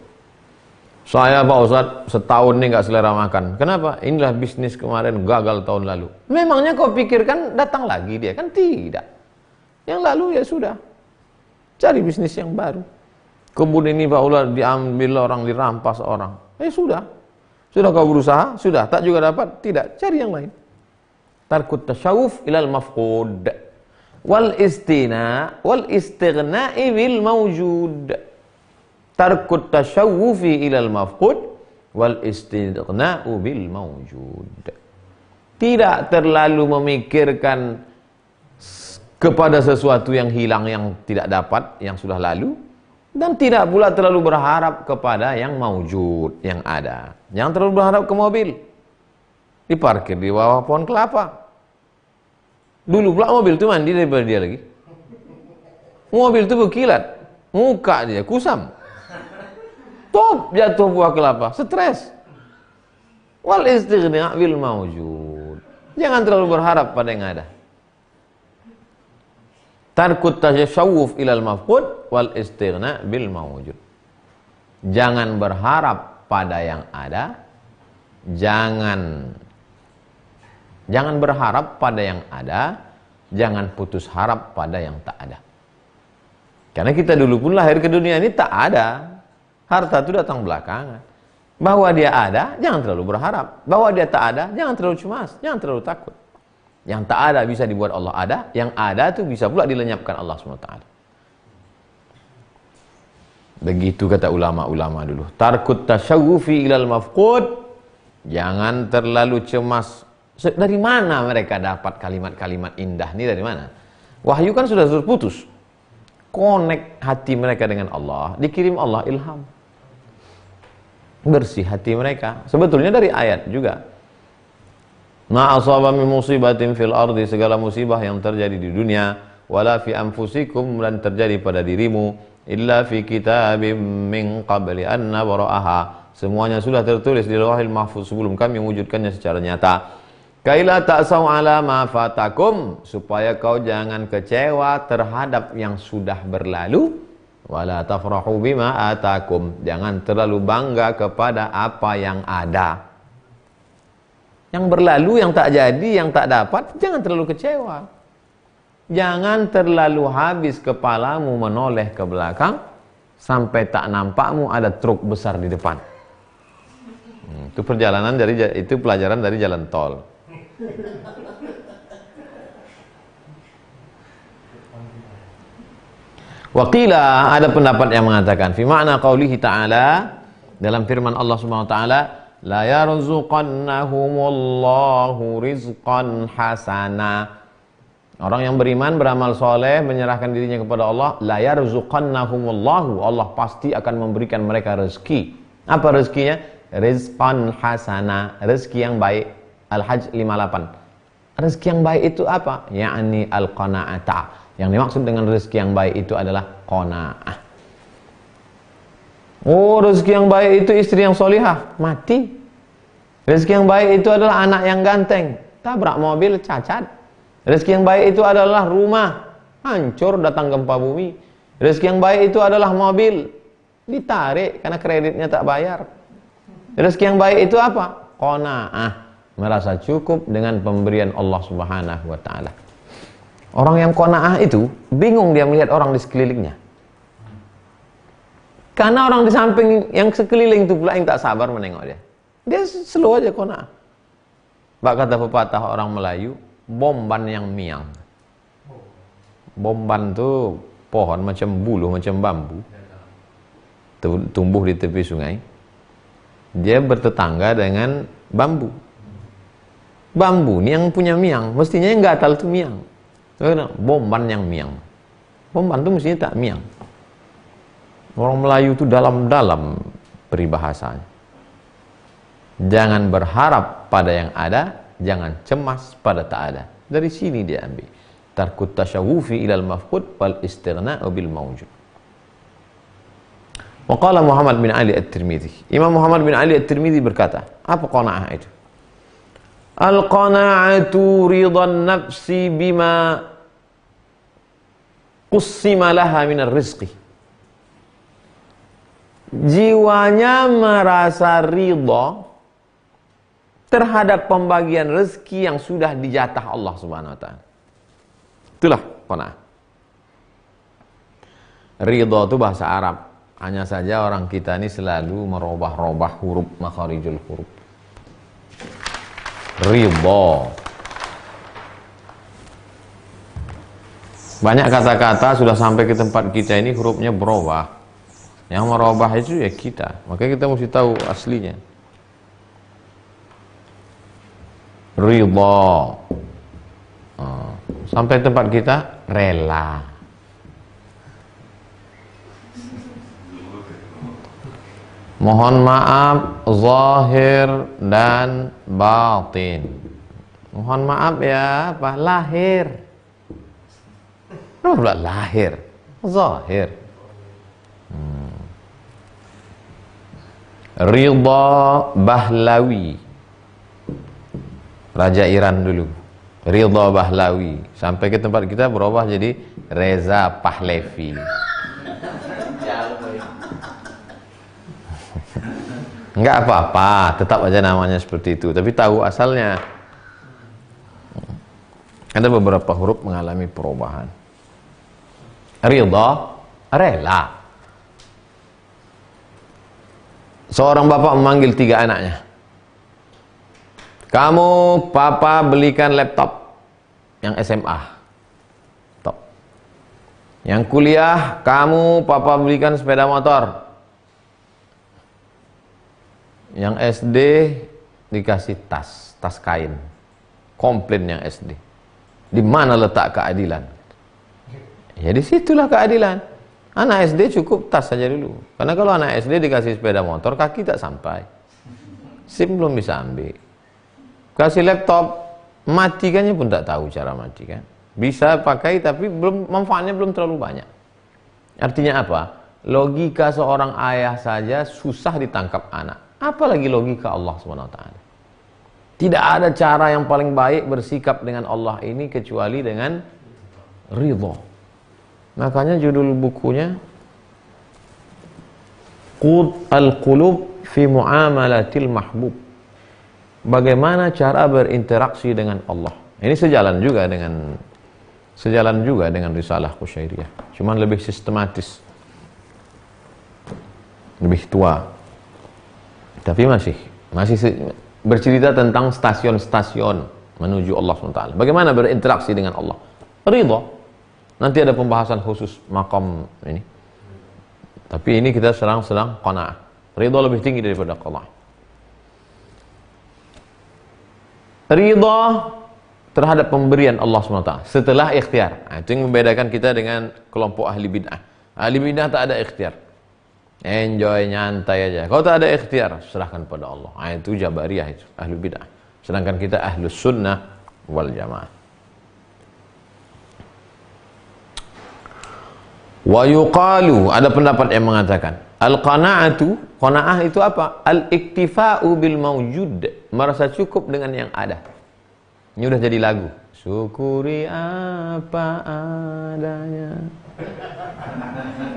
Saya Pak Ustadz setahun nih nggak selera makan. Kenapa? Inilah bisnis kemarin gagal tahun lalu. Memangnya kau pikirkan datang lagi dia? Kan tidak. Yang lalu ya sudah. Cari bisnis yang baru. Kebun ini Pak Ustadz diambil orang, dirampas orang. Sudah. Sudah kau berusaha? Sudah. Tak juga dapat? Tidak. Cari yang lain. Tarkut tasyawuf ilal mafqud. wal istighna'i bil mawjud. Tarkut tasyawufi ilal mafqud wal istighna'u bil mawjud. Tidak terlalu memikirkan kepada sesuatu yang hilang, yang tidak dapat, yang sudah lalu, dan tidak pula terlalu berharap kepada yang maujud, yang ada. Jangan terlalu berharap ke mobil, diparkir di bawah pohon kelapa. Dulu pula mobil itu mandi daripada dia lagi. Mobil itu berkilat, muka dia kusam, top jatuh buah kelapa, stres. Wal istighna' bil maujud. Jangan terlalu berharap pada yang ada. Tarkut tasyawuf ilal mafqud wal istighna' bil mawjud. Jangan berharap pada yang ada, jangan berharap pada yang ada, jangan putus harap pada yang tak ada. Karena kita dulu pun lahir ke dunia ini tak ada. Harta itu datang belakangan. Bahwa dia ada, jangan terlalu berharap. Bahwa dia tak ada, jangan terlalu cemas, jangan terlalu takut. Yang tak ada bisa dibuat Allah ada, yang ada itu bisa pula dilenyapkan Allah SWT. Begitu kata ulama-ulama dulu. Tarkut tasyawufi ilal mafqud. Jangan terlalu cemas. Dari mana mereka dapat kalimat-kalimat indah ini, dari mana? Wahyu kan sudah terputus. Connect hati mereka dengan Allah, dikirim Allah ilham. Bersih hati mereka. Sebetulnya dari ayat juga. Ma asaba min musibatin fil ardi, segala musibah yang terjadi di dunia, wala fi anfusikum, dan terjadi pada dirimu, illa fi kitabim min qabli an nabra'aha, semuanya sudah tertulis di Lauhil Mahfuz sebelum kami mewujudkannya secara nyata. Kaila ta'sau ala ma fatakum, supaya kau jangan kecewa terhadap yang sudah berlalu, wala tafrahu bima atakum, jangan terlalu bangga kepada apa yang ada. Yang berlalu, yang tak jadi, yang tak dapat, jangan terlalu kecewa. Jangan terlalu habis kepalamu menoleh ke belakang sampai tak nampakmu ada truk besar di depan. Itu perjalanan itu pelajaran dari jalan tol. Waqila, ada pendapat yang mengatakan fi ma'na qaulihi ta'ala, dalam firman Allah Subhanahu wa taala, la yarzuqannahumullahu rizqan hasana. Orang yang beriman, beramal soleh, menyerahkan dirinya kepada Allah, la yarzuqannahumullahu, Allah pasti akan memberikan mereka rezeki. Apa rezekinya? Rizqan hasana, rezeki yang baik. Al-Hajj 58. Rezeki yang baik itu apa? Ya'ni al-qana'ata. Yang dimaksud dengan rezeki yang baik itu adalah qana'ah. Oh, rezeki yang baik itu istri yang solihah, mati. Rezeki yang baik itu adalah anak yang ganteng, tabrak mobil, cacat. Rezeki yang baik itu adalah rumah, hancur datang gempa bumi. Rezeki yang baik itu adalah mobil, ditarik karena kreditnya tak bayar. Rezeki yang baik itu apa? Qanaah, merasa cukup dengan pemberian Allah Subhanahu wa taala. Orang yang qanaah itu bingung dia melihat orang di sekelilingnya. Karena orang di samping yang sekeliling itu pula yang tak sabar menengok dia. Dia slow aja qanaah. Bak kata pepatah orang Melayu, bomban yang miang. Bomban itu pohon macam buluh, macam bambu, tumbuh di tepi sungai. Dia bertetangga dengan bambu. Bambu ini yang punya miang, mestinya yang gatal itu miang. Bomban yang miang. Bomban itu mestinya tak miang. Orang Melayu itu dalam-dalam peribahasanya. Jangan berharap pada yang ada, jangan cemas pada tak ada. Dari sini dia ambil. Tarkut tasyawufi ilal mafqud wal istighna'u bil mawjud. Wa qala Muhammad bin Ali At-Tirmidzi. Imam Muhammad bin Ali At-Tirmidzi berkata, apa qanaah itu? Al-qana'atu ridhan nafsi bima qussima laha minar rizqi. Jiwanya merasa ridha terhadap pembagian rezeki yang sudah dijatah Allah Subhanahu wa taala. Itulah qanaah. Ridha itu bahasa Arab. Hanya saja orang kita ini selalu merubah-rubah huruf, makharijul huruf. Ridha. Banyak kata-kata sudah sampai ke tempat kita ini hurufnya berubah. Yang merubah itu ya kita. Makanya kita mesti tahu aslinya. Ridha. Sampai tempat kita rela. Mohon maaf zahir dan batin. Mohon maaf ya, apa? Lahir. Kenapa lahir? Zahir. Ridha Bahlawi, Raja Iran dulu. Ridha Bahlawi. Sampai ke tempat kita berubah jadi Reza Pahlavi. Enggak apa-apa, tetap aja namanya seperti itu. Tapi tahu asalnya. Ada beberapa huruf mengalami perubahan. Ridha, rela. Seorang bapak memanggil 3 anaknya. Kamu, papa belikan laptop yang SMA. Top. Yang kuliah, kamu, papa belikan sepeda motor. Yang SD dikasih tas kain. Komplain yang SD. Di mana letak keadilan? Ya disitulah keadilan. Anak SD cukup tas saja dulu. Karena kalau anak SD dikasih sepeda motor, kaki tak sampai. SIM belum bisa ambil. Kasih laptop, matikannya pun tak tahu cara matikan. Bisa pakai tapi manfaatnya belum terlalu banyak. Artinya apa? Logika seorang ayah saja susah ditangkap anak. Apalagi logika Allah SWT. Tidak ada cara yang paling baik bersikap dengan Allah ini kecuali dengan ridha. Makanya judul bukunya Qut al-Qulub fi Mu'amalatil Mahbub. Bagaimana cara berinteraksi dengan Allah. Ini sejalan juga dengan Risalah Qusyairiyah. Cuman lebih sistematis. Lebih tua. Tapi masih bercerita tentang stasiun-stasiun menuju Allah SWT. Bagaimana berinteraksi dengan Allah? Ridha. Nanti ada pembahasan khusus maqam ini. Tapi ini kita sedang qanaah. Ridha lebih tinggi daripada qanaah. Ridha terhadap pemberian Allah SWT setelah ikhtiar. Nah, itu yang membedakan kita dengan kelompok ahli bid'ah. Ahli bid'ah tak ada ikhtiar. Enjoy, nyantai aja. Kalau tak ada ikhtiar, serahkan pada Allah. Nah, itu Jabariyah itu, ahli bid'ah. Sedangkan kita ahlus sunnah wal jamaah. Wa yuqalu, ada pendapat yang mengatakan al-qana'atu, qana'ah itu apa? Al-iktifa'u bil mawjud, merasa cukup dengan yang ada. Ini udah jadi lagu. Syukuri apa adanya.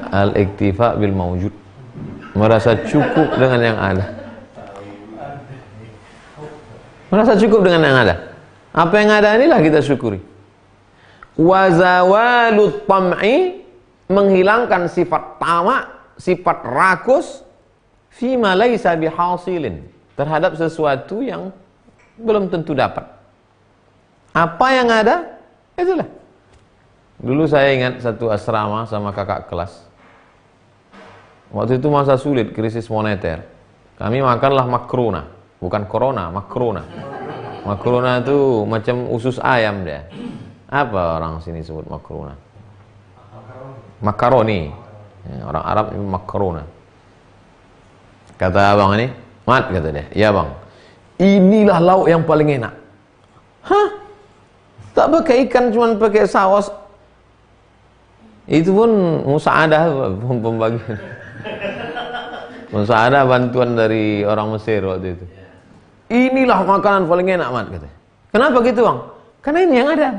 Al-iktifa' bil mawjud, merasa cukup dengan yang ada. Merasa cukup dengan yang ada. Apa yang ada inilah kita syukuri. Wa zawalut tam'i, menghilangkan sifat tamak, sifat rakus, fima laisa bihasilin, terhadap sesuatu yang belum tentu dapat. Apa yang ada, itulah. Dulu saya ingat satu asrama sama kakak kelas. Waktu itu masa sulit, krisis moneter. Kami makanlah makrona, bukan corona, makrona. Makrona itu macam usus ayam dia. Apa orang sini sebut makrona? Makaroni. Ya, orang Arab itu makrona. Kata abang ini, Mat, kata dia, iya bang, inilah lauk yang paling enak. Hah? Tak pakai ikan, cuma pakai saus. Itu pun musaadah, pembagian. Musaadah bantuan dari orang Mesir waktu itu. Inilah makanan paling enak, Mat, kata. Kenapa gitu bang? Karena ini yang ada.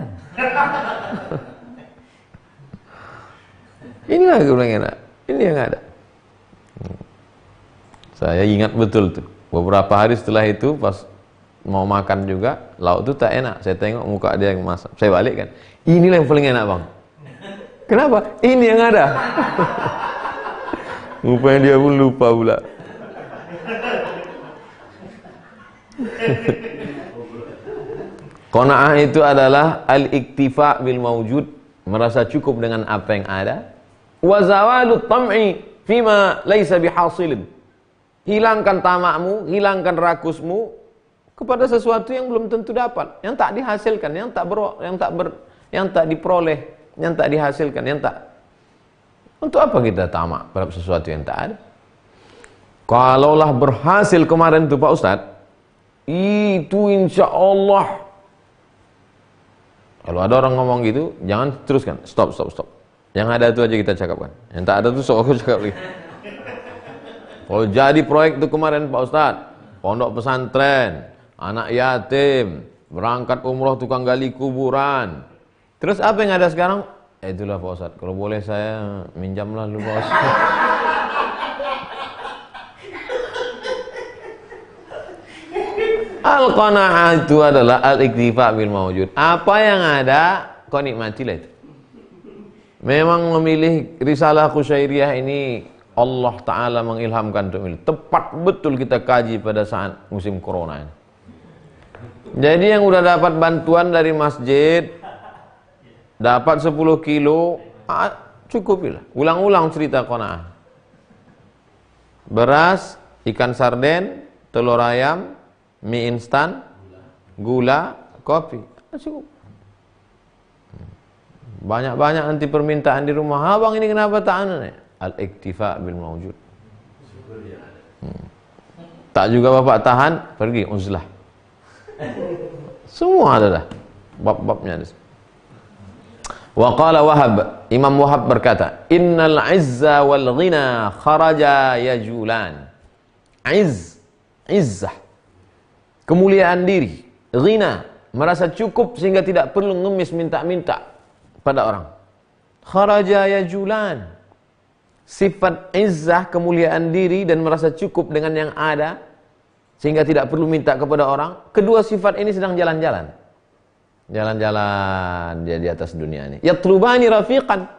Inilah yang paling enak. Ini yang ada. Saya ingat betul tuh. Beberapa hari setelah itu pas mau makan juga, lauk itu tak enak. Saya tengok muka dia yang masak. Saya balik kan. Inilah yang paling enak bang. Kenapa? Ini yang ada. Rupanya dia pun lupa pula. Qanaah itu adalah al-iktifa bil mawjud, merasa cukup dengan apa yang ada. Wa zawalut tam'i fima laisa bihasilin. Hilangkan tamakmu, hilangkan rakusmu kepada sesuatu yang belum tentu dapat, yang tak dihasilkan, yang tak diperoleh, yang tak dihasilkan, yang tak. Untuk apa kita tamak pada sesuatu yang tak ada? Kalaulah berhasil kemarin itu Pak Ustadz, itu insya Allah. Kalau ada orang ngomong gitu, jangan teruskan. Stop. Yang ada itu aja kita cakapkan. Yang tak ada itu sok aku cakap lagi. Kalau jadi proyek itu kemarin Pak Ustadz, pondok pesantren, anak yatim, berangkat umroh tukang gali kuburan. Terus apa yang ada sekarang? Itulah Pak Ustadz, kalau boleh saya minjamlah dulu Pak Ustadz. Al-qanaah itu adalah al-iktifa bil mawjud. Apa yang ada, kau nikmatilah itu. Memang memilih risalah Qusyairiyah ini Allah Ta'ala mengilhamkan untuk milih. Tepat betul kita kaji pada saat musim corona ini. Jadi yang udah dapat bantuan dari masjid, dapat 10 kilo, cukupilah. Ulang-ulang cerita qanaah. Beras, ikan sarden, telur ayam, mie instan, gula, kopi. Cukup. Banyak-banyak nanti permintaan di rumah. Abang ini kenapa tak aneh? Al-iktifa bil mawjud. Tak juga bapak tahan, pergi uzlah. Semua ada dah. Bab-babnya ada. Wa qala Wahab, Imam Wahab berkata, innal izza wal ghina kharaja yajulan. Izzah, kemuliaan diri, ghina, merasa cukup sehingga tidak perlu ngemis minta-minta pada orang. Kharaja yajulan. Sifat izzah, kemuliaan diri dan merasa cukup dengan yang ada sehingga tidak perlu minta kepada orang. Kedua sifat ini sedang jalan-jalan. Jalan-jalan dia di atas dunia ini. Yatlubani rafiqan.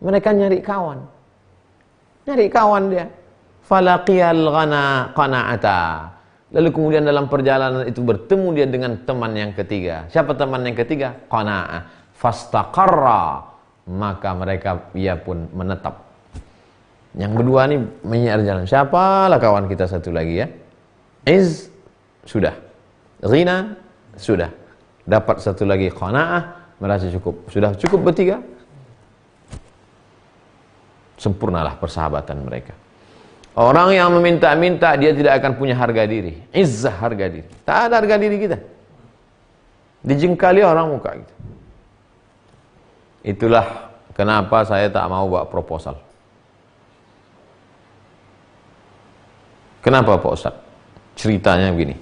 Mereka nyari kawan. Nyari kawan dia. Falaqiyal qana'ata. Lalu kemudian dalam perjalanan itu bertemu dia dengan teman yang ketiga. Siapa teman yang ketiga? Qana'ah. Fastaqarra. Maka mereka ia pun menetap. Yang berdua ini menyari jalan. Siapalah kawan kita satu lagi ya? Iz sudah. Ghina sudah. Dapat satu lagi qanaah, merasa cukup. Sudah cukup bertiga. Sempurnalah persahabatan mereka. Orang yang meminta-minta dia tidak akan punya harga diri. Izzah, harga diri. Tak ada harga diri kita. Dijengkali orang muka kita. Itulah kenapa saya tak mau buat proposal. Kenapa Pak Ustaz? Ceritanya begini.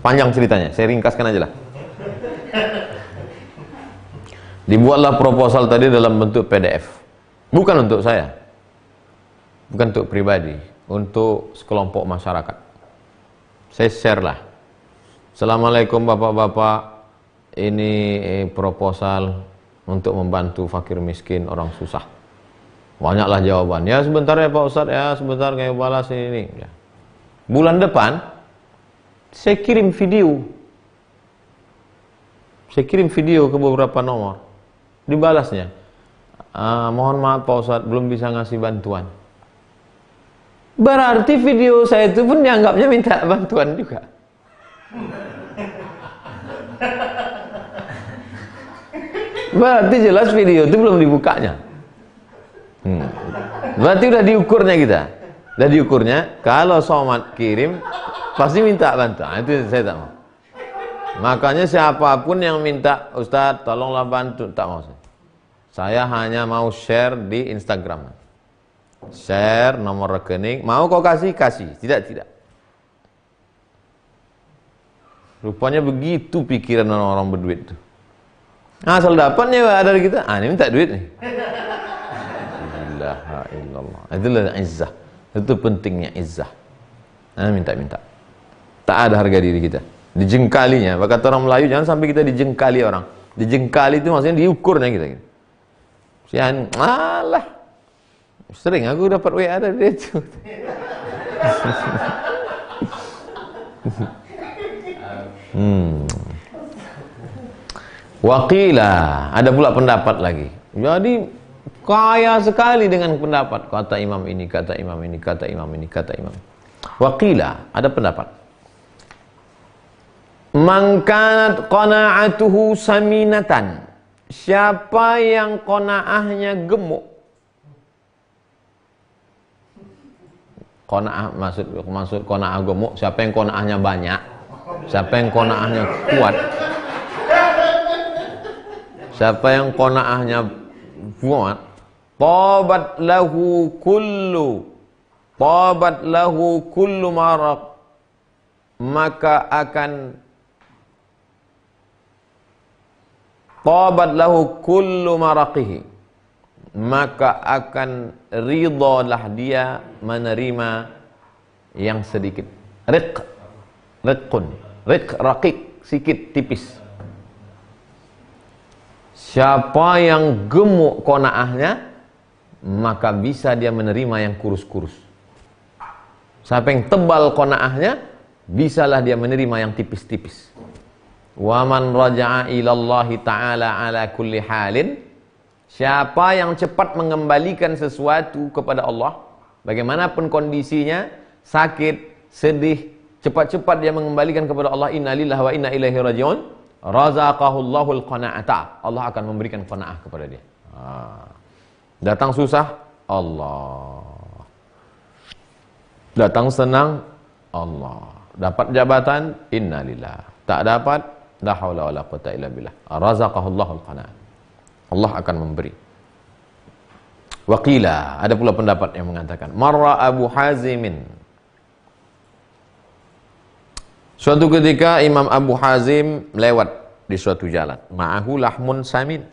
Panjang ceritanya, saya ringkaskan aja lah. Dibuatlah proposal tadi dalam bentuk PDF. Bukan untuk saya. Bukan untuk pribadi. Untuk sekelompok masyarakat. Saya share lah. Assalamualaikum bapak-bapak. Ini proposal untuk membantu fakir miskin, orang susah. Banyaklah jawaban. Ya sebentar ya Pak Ustaz, ya sebentar kayak balas ini. Ya. Bulan depan saya kirim video. Saya kirim video ke beberapa nomor. Dibalasnya, mohon maaf Pak Ustaz, belum bisa ngasih bantuan. Berarti video saya itu pun dianggapnya minta bantuan juga. Berarti jelas video itu belum dibukanya. Berarti udah diukurnya kita. Udah diukurnya, kalau somat kirim pasti minta bantuan. Itu saya tak mau. Makanya siapapun yang minta, Ustadz tolonglah bantu, tak mau saya. Saya hanya mau share di Instagram. Share nomor rekening, mau kau kasih, kasih. Tidak. Rupanya begitu pikiran orang-orang berduit itu. Asal dapatnya ada dari kita, ini minta duit nih. La ilaha illallah. Itulah izzah. Itu pentingnya izzah. Minta-minta. Tak ada harga diri kita. Dijengkalinya. Kata orang Melayu, jangan sampai kita dijengkali orang. Dijengkali itu maksudnya diukurnya kita. Alah. Sering aku dapat WA dari dia itu. Waqila, ada pula pendapat lagi. Jadi kaya sekali dengan pendapat. Kata imam ini, kata imam ini, kata imam ini, kata imam. Waqila, ada pendapat. Man kanat qana'atuhu saminatan. Siapa yang qanaahnya gemuk. Qanaah maksud qanaah gemuk, siapa yang qanaahnya banyak? Siapa yang qanaahnya kuat? Siapa yang qanaahnya kuat? Tabat lahu kullu maraq, maka akan tabat lahu kullu maraqihi, maka akan ridhalah dia menerima yang sedikit. Raqiq, sikit, tipis. Siapa yang gemuk qanaahnya, maka bisa dia menerima yang kurus-kurus. Siapa yang tebal qanaahnya, bisalah dia menerima yang tipis-tipis. Wa man raja'a ilallahi ta'ala ala kulli halin. Siapa yang cepat mengembalikan sesuatu kepada Allah, bagaimanapun kondisinya, sakit, sedih, cepat-cepat dia mengembalikan kepada Allah. Inna lillahi wa inna ilaihi raji'un. Razaqahullahul qana'ata. Allah akan memberikan qanaah kepada dia. Datang susah, Allah. Datang senang, Allah. Dapat jabatan, innalillah. Tak dapat, la haula wala quwwata illa billah. Razaqahullahul qana'ah. Allah akan memberi. Waqila, ada pula pendapat yang mengatakan, marra Abu Hazimin. Suatu ketika Imam Abu Hazim lewat di suatu jalan. Ma'ahu lahmun samin.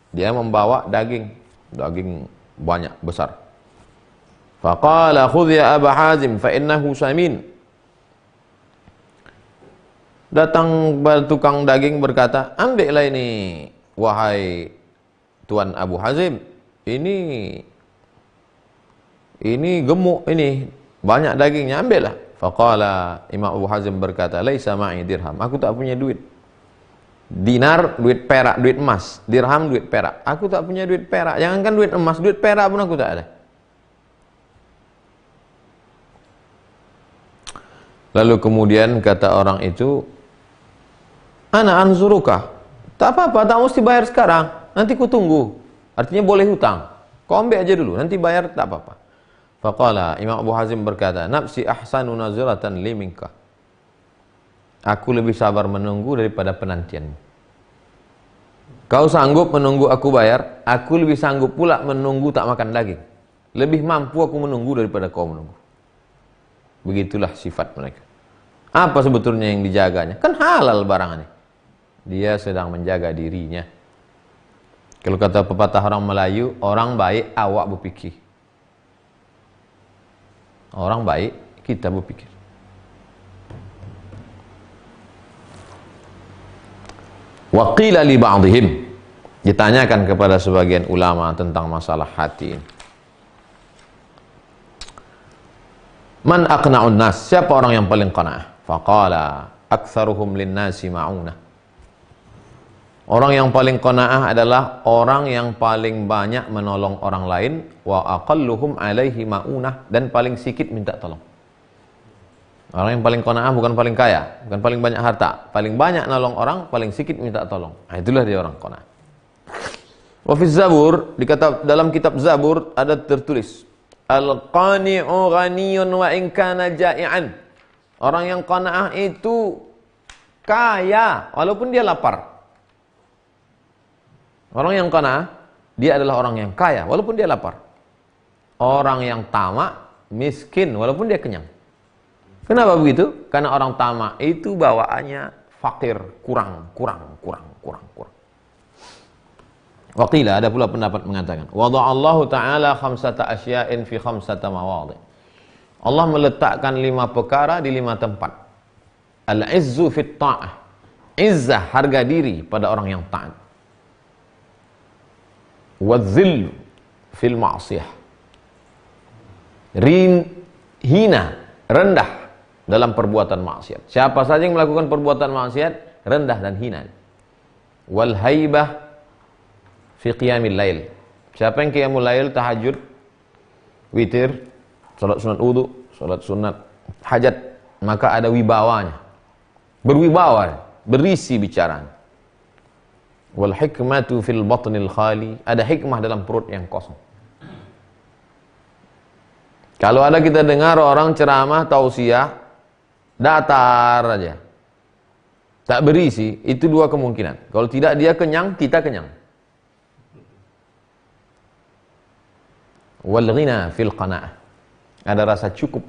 Dia membawa daging banyak, besar. Faqala khudh ya Abu Hazim fa innahu samin. Datang tukang daging berkata, ambillah ini wahai Tuan Abu Hazim, ini gemuk, ini banyak dagingnya, ambillah. Faqala, Imam Abu Hazim berkata, laisa ma'i dirham, aku tak punya duit. Dinar, duit perak, duit emas. Dirham, duit perak. Aku tak punya duit perak. Jangankan duit emas, duit perak pun aku tak ada. Lalu kemudian kata orang itu, ana anzuruka. Tak apa-apa, tak mesti bayar sekarang. Nanti ku tunggu. Artinya boleh hutang. Kau ambil aja dulu, nanti bayar tak apa-apa. Faqala, Imam Abu Hazim berkata, nafsi ahsanu naziratan li minka. Aku lebih sabar menunggu daripada penantianmu. Kau sanggup menunggu aku bayar, aku lebih sanggup pula menunggu tak makan daging. Lebih mampu aku menunggu daripada kau menunggu. Begitulah sifat mereka. Apa sebetulnya yang dijaganya? Kan halal barangannya. Dia sedang menjaga dirinya. Kalau kata pepatah orang Melayu, orang baik awak berpikir. Orang baik kita berpikir. Waqila li ba'dihim, ditanyakan kepada sebagian ulama tentang masalah hati ini. Man aqna'un nas, siapa orang yang paling qana'ah? Faqala aktsaruhum linnasi ma'unah. Orang yang paling qana'ah adalah orang yang paling banyak menolong orang lain, wa aqalluhum alaihi ma'unah, dan paling sedikit minta tolong. Orang yang paling qanaah bukan paling kaya, bukan paling banyak harta, paling banyak nolong orang, paling sedikit minta tolong. Nah, itulah dia orang qanaah. Wa fi Zabur, dalam kitab Zabur ada tertulis, al-qani'u ghaniyun wa in kana ja'ian. Orang yang qanaah itu kaya walaupun dia lapar. Orang yang qanaah, dia adalah orang yang kaya walaupun dia lapar. Orang yang tamak, miskin walaupun dia kenyang. Kenapa begitu? Karena orang tamak itu bawaannya fakir, kurang. Waqila, ada pula pendapat mengatakan, wada'allahu ta'ala khamsata asya'in fi khamsata mawadhi. Allah meletakkan 5 perkara di 5 tempat. Al-izzu fit ta'ah. Izzah, harga diri pada orang yang taat. Wadzillu fil ma'siyah. Hina, rendah dalam perbuatan maksiat. Siapa saja yang melakukan perbuatan maksiat, rendah dan hina. Wal haibah fi qiyamil lail. Siapa yang qiyamul lail, tahajud, witir, salat sunat wudu, salat sunat hajat, maka ada wibawanya. Berwibawa, berisi bicaraan. Wal hikmatu fil batnil khali, ada hikmah dalam perut yang kosong. Kalau ada kita dengar orang ceramah tausiah datar aja, tak berisi, itu dua kemungkinan. Kalau tidak dia kenyang, kita kenyang. Wal ghina fil qanaah, ada rasa cukup.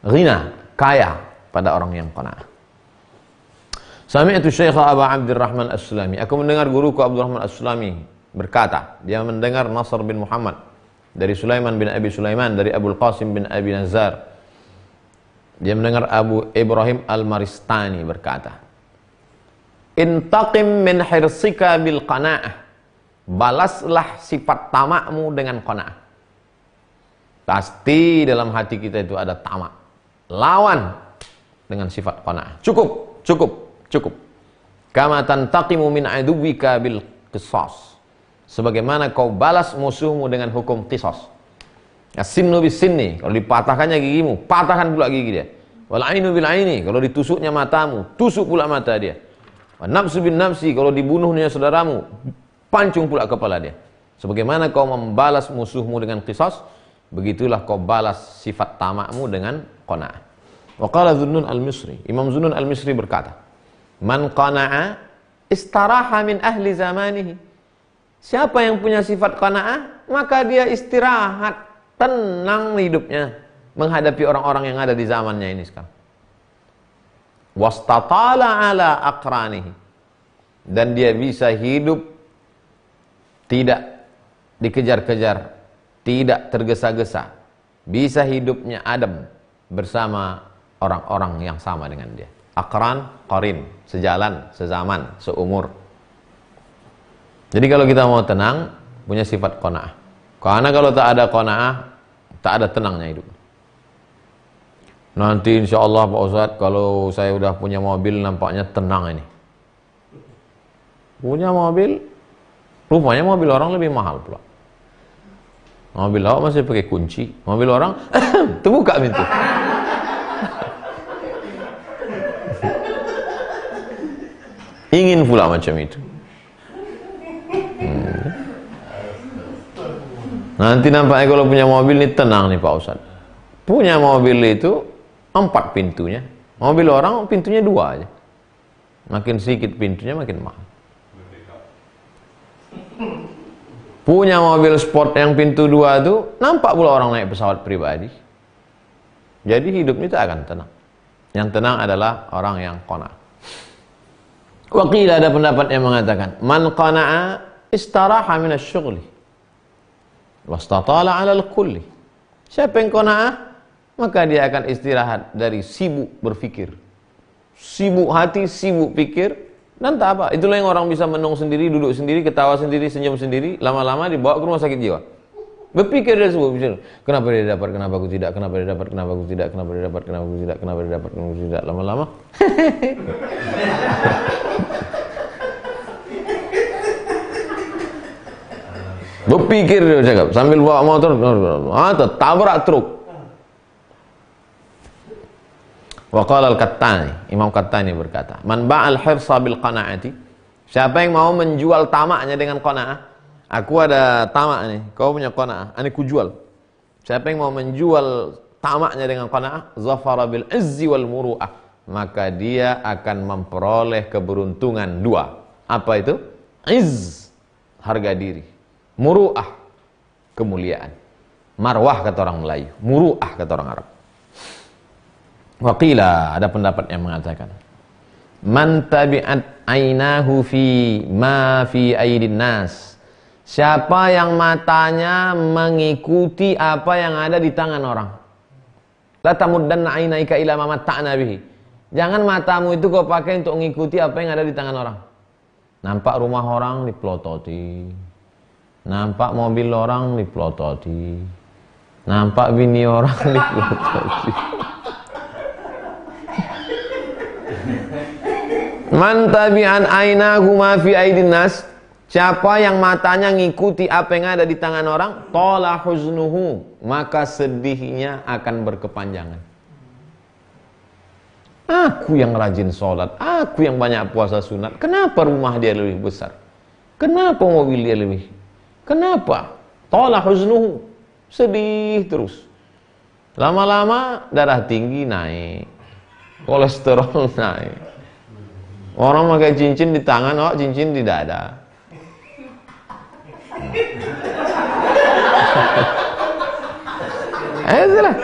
Ghina, kaya pada orang yang qanaah. Sami'tu Syekh Abu Abdurrahman As-Sulami, aku mendengar guruku Abdurrahman As-Sulami berkata, dia mendengar Nasr bin Muhammad dari Sulaiman bin Abi Sulaiman, dari Abul Qasim bin Abi Nazar. Dia mendengar Abu Ibrahim Al-Maristani berkata, intaqim min hirsika bil qanaah, balaslah sifat tamakmu dengan qanaah. Pasti dalam hati kita itu ada tamak, lawan dengan sifat qanaah. Cukup, cukup, cukup. Kama tantaqimu min aduwika bil qisas, sebagaimana kau balas musuhmu dengan hukum qisas. As-sinnu bis-sinni, kalau dipatahkannya gigimu, patahkan pula gigi dia. Wal ainu bil aini, kalau ditusuknya matamu, tusuk pula mata dia. Wan nafsu bin nafsi, kalau dibunuhnya saudaramu, pancung pula kepala dia. Sebagaimana kau membalas musuhmu dengan qisas, begitulah kau balas sifat tamakmu dengan qanaah. Wa qala Zunnun al-Misri, Imam Zunnun al-Misri berkata, man qana'a istaraha min ahli zamanihi. Siapa yang punya sifat qanaah, maka dia istirahat, tenang hidupnya menghadapi orang-orang yang ada di zamannya ini sekarang. Wastatala ala aqranihi, dan dia bisa hidup tidak dikejar-kejar, tidak tergesa-gesa, bisa hidupnya adem bersama orang-orang yang sama dengan dia. Aqran, qarin, sejalan, sezaman, seumur. Jadi kalau kita mau tenang, punya sifat qanaah. Karena kalau tak ada qanaah, tak ada tenangnya hidup. Nanti insya Allah Pak Ustadz, kalau saya udah punya mobil nampaknya tenang ini. Punya mobil, rupanya mobil orang lebih mahal pula. Mobil awak masih pakai kunci, mobil orang terbuka pintu. Ingin pula macam itu. Nanti nampaknya kalau punya mobil ini tenang nih Pak Ustadz. Punya mobil itu 4 pintunya. Mobil orang pintunya 2 aja. Makin sedikit pintunya makin mahal. Punya mobil sport yang pintu 2 itu nampak pula orang naik pesawat pribadi. Jadi hidupnya itu akan tenang. Yang tenang adalah orang yang qanaah. Waqil, ada pendapat yang mengatakan, man qana'a istaraha minasy-syughli wastatala 'ala al-kulli. Siapa yang qanaah, maka dia akan istirahat dari sibuk berpikir, sibuk hati, sibuk pikir, dan tak apa. Itulah yang orang bisa menung sendiri, duduk sendiri, ketawa sendiri, senyum sendiri, lama-lama dibawa ke rumah sakit jiwa. Berpikir dia sebut, kenapa dia dapat, kenapa aku tidak, kenapa dia dapat, kenapa aku tidak, kenapa dia dapat, kenapa aku tidak, kenapa dia dapat, kenapa aku tidak, lama-lama berpikir dia cakap sambil bawa motor, tabrak truk. Wa qala al-Qattani, Imam Qattani berkata, man ba'al hirsa bil qanaati, siapa yang mau menjual tamaknya dengan qanaah. Aku ada tamak nih, kau punya qanaah, ini ku jual. Siapa yang mau menjual tamaknya dengan qanaah, zafara bil izzi wal muru'ah, maka dia akan memperoleh keberuntungan 2. Apa itu? Izz, harga diri. Muru'ah, kemuliaan. Marwah kata orang Melayu, muru'ah kata orang Arab. Waqila, ada pendapat yang mengatakan, man tabi'at ainahu fi ma fi aidin nas, siapa yang matanya mengikuti apa yang ada di tangan orang. La tamuddanna ainaika ila ma matta'na bihi, jangan matamu itu kau pakai untuk mengikuti apa yang ada di tangan orang. Nampak rumah orang dipelototi, nampak mobil orang dipelototi, nampak bini orang dipelototi. Man tabi'an ainahu ma fi aidin nas, Siapa yang matanya ngikuti apa yang ada di tangan orang, tala huznuhu, maka sedihnya akan berkepanjangan. Aku yang rajin sholat, aku yang banyak puasa sunat, kenapa rumah dia lebih besar? Kenapa mobil dia lebih? Kenapa? Tala huznuhu, sedih terus. Lama-lama darah tinggi naik, kolesterol naik. Orang pakai cincin di tangan, oh cincin di dada. Itulah.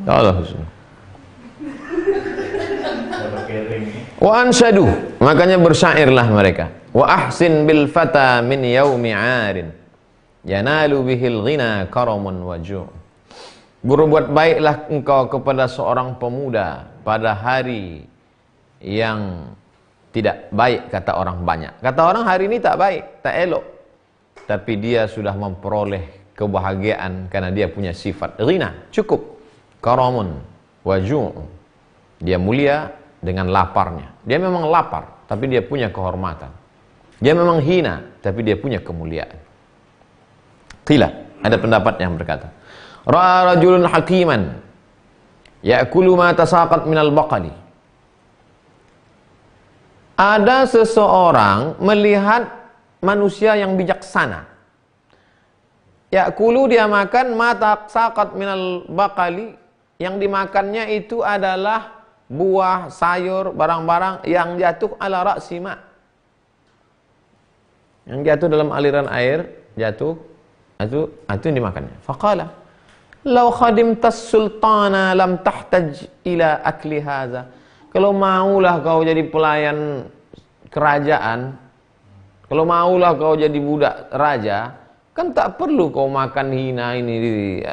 Allah husna. Wa ansyadu, makanya bersyairlah mereka. Wa ahsin bil fata min yaumi 'arin yanalu bihil ghina karamun waju'. Berbuat baiklah engkau kepada seorang pemuda pada hari yang tidak baik, kata orang banyak. Kata orang hari ini tak baik, tak elok. Tapi dia sudah memperoleh kebahagiaan karena dia punya sifat ghina, cukup. Karamun waju'. Dia mulia dengan laparnya. Dia memang lapar, tapi dia punya kehormatan. Dia memang hina, tapi dia punya kemuliaan. Qila, ada pendapat yang berkata, ra'a rajulun hakiman ya'kulu ma tasaqat minal baqali. Ada seseorang melihat manusia yang bijaksana. Ya'kulu, dia makan ma tasaqat minal baqali, yang dimakannya itu adalah buah, sayur, barang-barang yang jatuh ala ra'si ma'. Yang jatuh dalam aliran air, jatuh, itu yang dimakannya. Faqala, "Lau khadimtas sultana lam tahtaj ila akli hadza." Kalau maulah kau jadi pelayan kerajaan, kalau maulah kau jadi budak raja, kan tak perlu kau makan hina ini,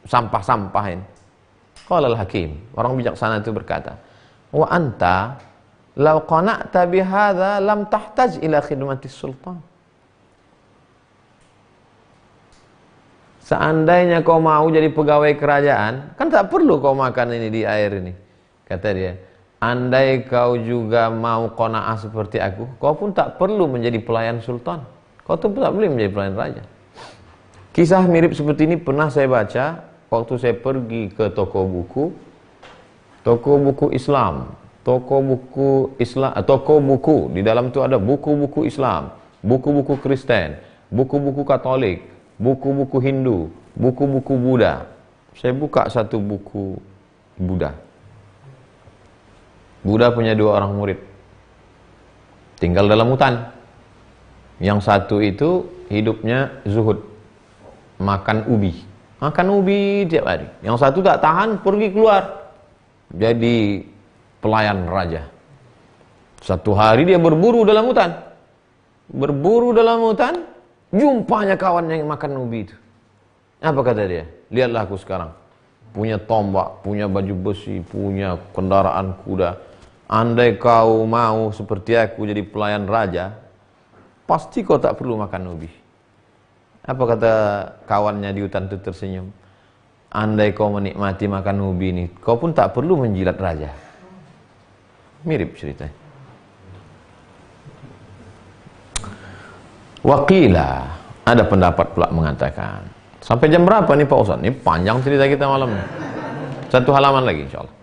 sampah-sampah ini. Qala al-hakim, orang bijaksana itu berkata, "Wa anta law qana'ta bihadza lam tahtaj ila khidmatis sultan." Seandainya kau mau jadi pegawai kerajaan, kan tak perlu kau makan ini di air ini. Kata dia, andai kau juga mau qanaah seperti aku, kau pun tak perlu menjadi pelayan sultan. Kau pun tak boleh menjadi pelayan raja. Kisah mirip seperti ini pernah saya baca waktu saya pergi ke toko buku Islam. Toko buku, di dalam itu ada buku-buku Islam, buku-buku Kristen, buku-buku Katolik, buku-buku Hindu, buku-buku Buddha. Saya buka satu buku Buddha. Buddha punya 2 orang murid, tinggal dalam hutan. Yang satu itu hidupnya zuhud, makan ubi tiap hari. Yang satu tak tahan, pergi keluar jadi pelayan raja. Satu hari dia berburu dalam hutan, jumpanya kawan yang makan ubi itu. Apa kata dia? Lihatlah aku sekarang, punya tombak, punya baju besi, punya kendaraan kuda. Andai kau mau seperti aku jadi pelayan raja, pasti kau tak perlu makan ubi. Apa kata kawannya di hutan itu tersenyum? Andai kau menikmati makan ubi ini, kau pun tak perlu menjilat raja. Mirip ceritanya. Waqila, ada pendapat pula mengatakan, sampai jam berapa nih Pak Ustaz? Ini panjang cerita kita malam ini. 1 halaman lagi insyaallah.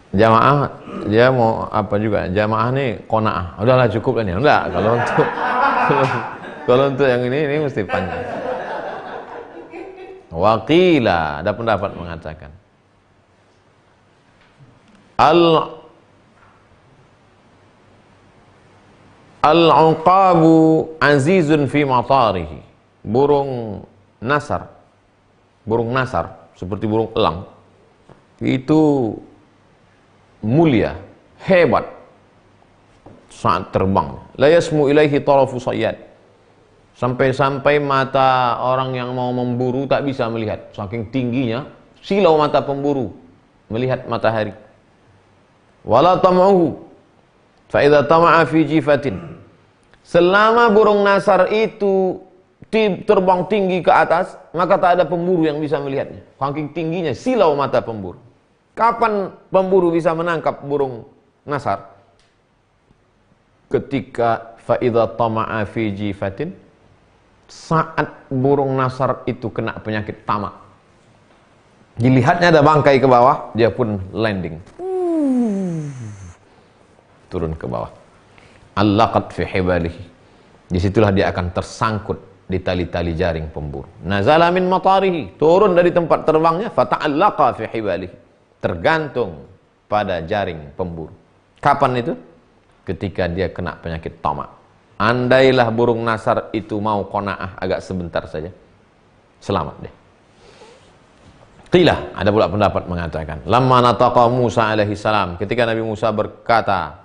Jamaah dia mau apa juga? Jamaah nih qanaah. Udahlah cukup lah nih. Enggak, kalau untuk yang ini mesti panjang. Waqila, ada pendapat mengatakan, Al-uqabu azizun fi matarihi. Burung nasar seperti burung elang itu mulia, hebat saat terbang. La yasmu ilaihi tarafu sayyad. Sampai-sampai mata orang yang mau memburu tak bisa melihat, saking tingginya silau mata pemburu melihat matahari. Wala tam'uhu fa idza tama'a fi jifatin. Selama burung nasar itu terbang tinggi ke atas, maka tak ada pemburu yang bisa melihatnya. Saking tingginya silau mata pemburu. Kapan pemburu bisa menangkap burung nasar? ketika faidha tama'a fi jifatin, saat burung nasar itu kena penyakit tamak, dilihatnya ada bangkai ke bawah, dia pun landing, turun ke bawah. Allaqat fi hibalihi, disitulah dia akan tersangkut di tali-tali jaring pemburu. Nazala min matarihi, turun dari tempat terbangnya, fata'allaqa fi hibalihi, tergantung pada jaring pemburu. Kapan itu? Ketika dia kena penyakit tamak. Andailah burung nasar itu mau qanaah agak sebentar saja, selamat deh. Qila, ada pula pendapat mengatakan, lamma nataqa Musa alaihi salam, ketika Nabi Musa berkata,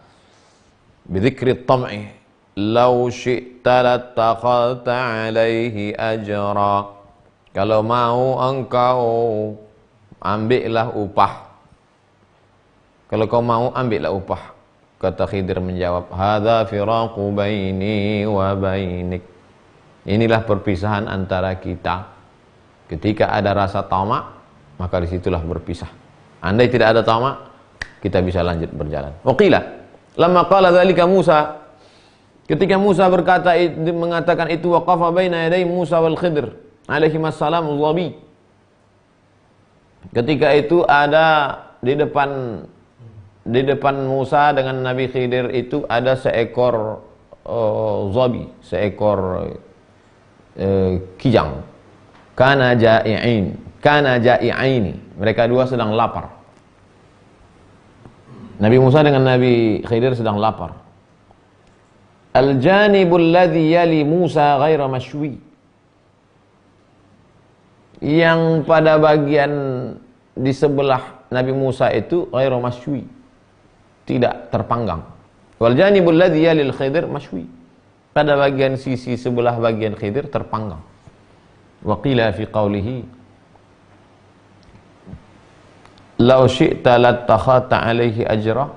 bidzikri tam'i, law syi'ta lattakhadta alaihi ajra, kalau mau engkau ambillah upah, kalau kau mau ambillah upah. Kata Khidir menjawab, hadza firaqu baini wa bainik, inilah perpisahan antara kita. Ketika ada rasa tamak, maka disitulah berpisah. Andai tidak ada tamak, kita bisa lanjut berjalan. Waqila lamma qala dzalika Musa, ketika Musa berkata, mengatakan itu, waqafa baina yaday Musa wal Khidir alaihi wassalam dhabi, ketika itu ada di depan Musa dengan Nabi Khidir itu ada seekor zabi, seekor kijang. Kana ja'i'aini, mereka dua sedang lapar. Nabi Musa dengan Nabi Khidir sedang lapar. Al-janibul ladzi yali Musa ghaira mashwi, yang pada bagian di sebelah Nabi Musa itu ghaira mashwi, tidak terpanggang. Wal janibul ladzi yalil Khidir mashwi, pada bagian sisi sebelah bagian Khidir terpanggang. Wa qila fi qawlihi law syi'ta lattakhadta alaihi ajra,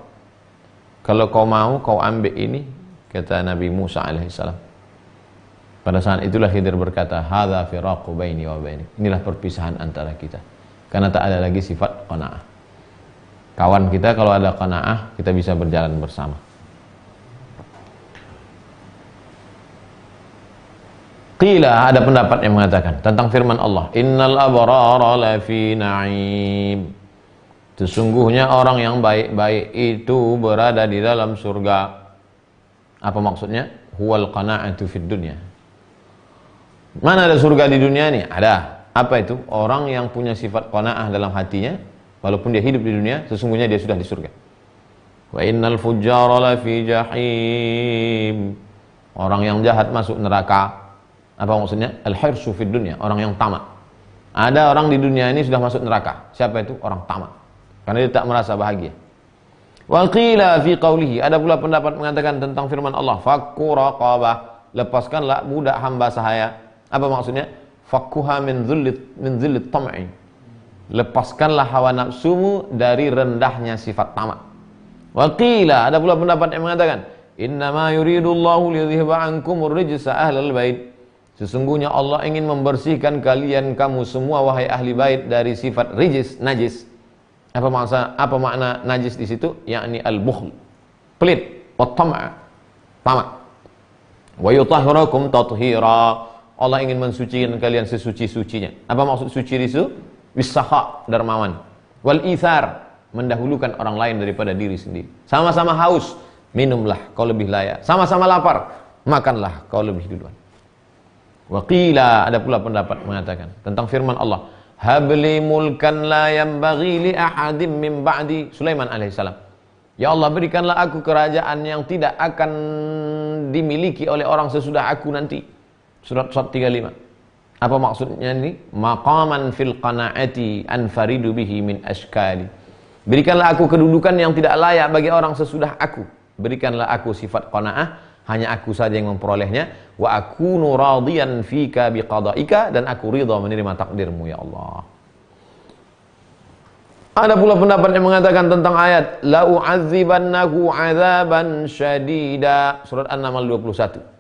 kalau kau mau kau ambil ini, kata Nabi Musa alaihi salam. Pada saat itulah Khidir berkata, hadza firaqu baini wa bainik, inilah perpisahan antara kita, karena tak ada lagi sifat qanaah. Kawan kita kalau ada qanaah, kita bisa berjalan bersama. Qila, ada pendapat yang mengatakan tentang firman Allah, innal abrara lafi na'im, sesungguhnya orang yang baik-baik itu berada di dalam surga. Apa maksudnya? Huwal qana'atu fid dunya. Mana ada surga di dunia ini? Ada. Apa itu? Orang yang punya sifat qanaah dalam hatinya, walaupun dia hidup di dunia, sesungguhnya dia sudah di surga. Wa innal fujjara lafi jahim, orang yang jahat masuk neraka. Apa maksudnya? Al-hirsu fid dunya, orang yang tamak. Ada orang di dunia ini sudah masuk neraka. Siapa itu? Orang tamak, karena dia tak merasa bahagia. Wa qila fi qawlihi, ada pula pendapat mengatakan tentang firman Allah, fakku raqabah, lepaskanlah budak hamba sahaya. Apa maksudnya? Fakkuha min dhillit tam'i, lepaskanlah hawa nafsumu dari rendahnya sifat tamak. Wa qila, ada pula pendapat yang mengatakan, innama yuridullahu liyudhhiba ankumur rijsa ahlal bait, sesungguhnya Allah ingin membersihkan kalian kamu semua wahai ahli bait dari sifat rijis, najis. Apa makna najis di situ? Yakni al-bukhl, pelit, wa tam', tamak. Wa yutahhirakum tathira, Allah ingin mensucikan kalian sesuci-sucinya. Apa maksud suci itu? Wisakha, dermawan. Wal ithar, mendahulukan orang lain daripada diri sendiri. Sama-sama haus, minumlah kau lebih layak. Sama-sama lapar, makanlah kau lebih duluan. Wa qila, ada pula pendapat mengatakan tentang firman Allah, habli mulkan la yanbaghi li ahadim min ba'di, Sulaiman alaihissalam. Ya Allah, berikanlah aku kerajaan yang tidak akan dimiliki oleh orang sesudah aku nanti. Surat 35. Apa maksudnya ini? Maqaman fil qanaati anfaridu bihi min ashkali, berikanlah aku kedudukan yang tidak layak bagi orang sesudah aku. Berikanlah aku sifat qanaah, hanya aku saja yang memperolehnya. Wa akunu radiyan fika biqadaika, dan aku ridha menerima takdirmu ya Allah. Ada pula pendapat yang mengatakan tentang ayat la u'adzibannahu 'adzaban syadida, surat An-Naml 21.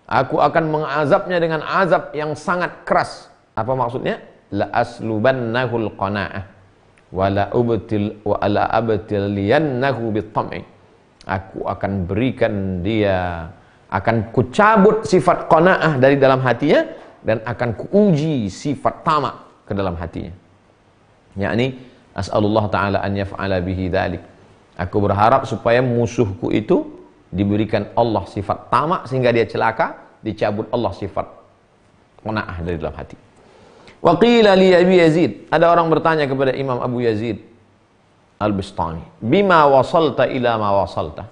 Aku akan mengazabnya dengan azab yang sangat keras. Apa maksudnya? La aslubannahul qana'ah wa la abtiliyannahu bit-tam'i. Aku akan berikan dia, akan kucabut sifat qanaah dari dalam hatinya, dan akan kuuji sifat tamak ke dalam hatinya. Yakni as'alullah ta'ala an yaf'ala bihi dzalik. Aku berharap supaya musuhku itu diberikan Allah sifat tamak sehingga dia celaka, dicabut Allah sifat qanaah dari dalam hati. Wa qila li Abi Yazid, ada orang bertanya kepada Imam Abu Yazid Al-Bistami, bima wasalta ila ma wasalta?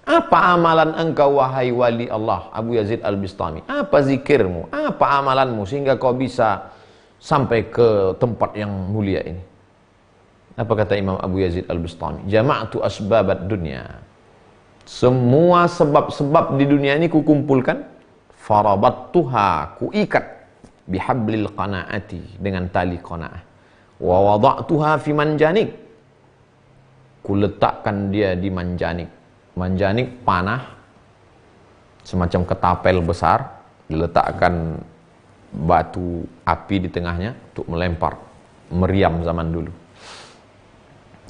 Apa amalan engkau wahai wali Allah Abu Yazid Al-Bistami? Apa zikirmu? Apa amalanmu sehingga kau bisa sampai ke tempat yang mulia ini? Apa kata Imam Abu Yazid Al-Bistami? Jama'tu asbabat dunya. Semua sebab-sebab di dunia ini kukumpulkan, farabattuha, kuikat bihablil qanaati, dengan tali qanaah. Wa wada'tuha fi manjanik, kuletakkan dia di manjanik. Manjanik panah, semacam ketapel besar, diletakkan batu api di tengahnya untuk melempar meriam zaman dulu.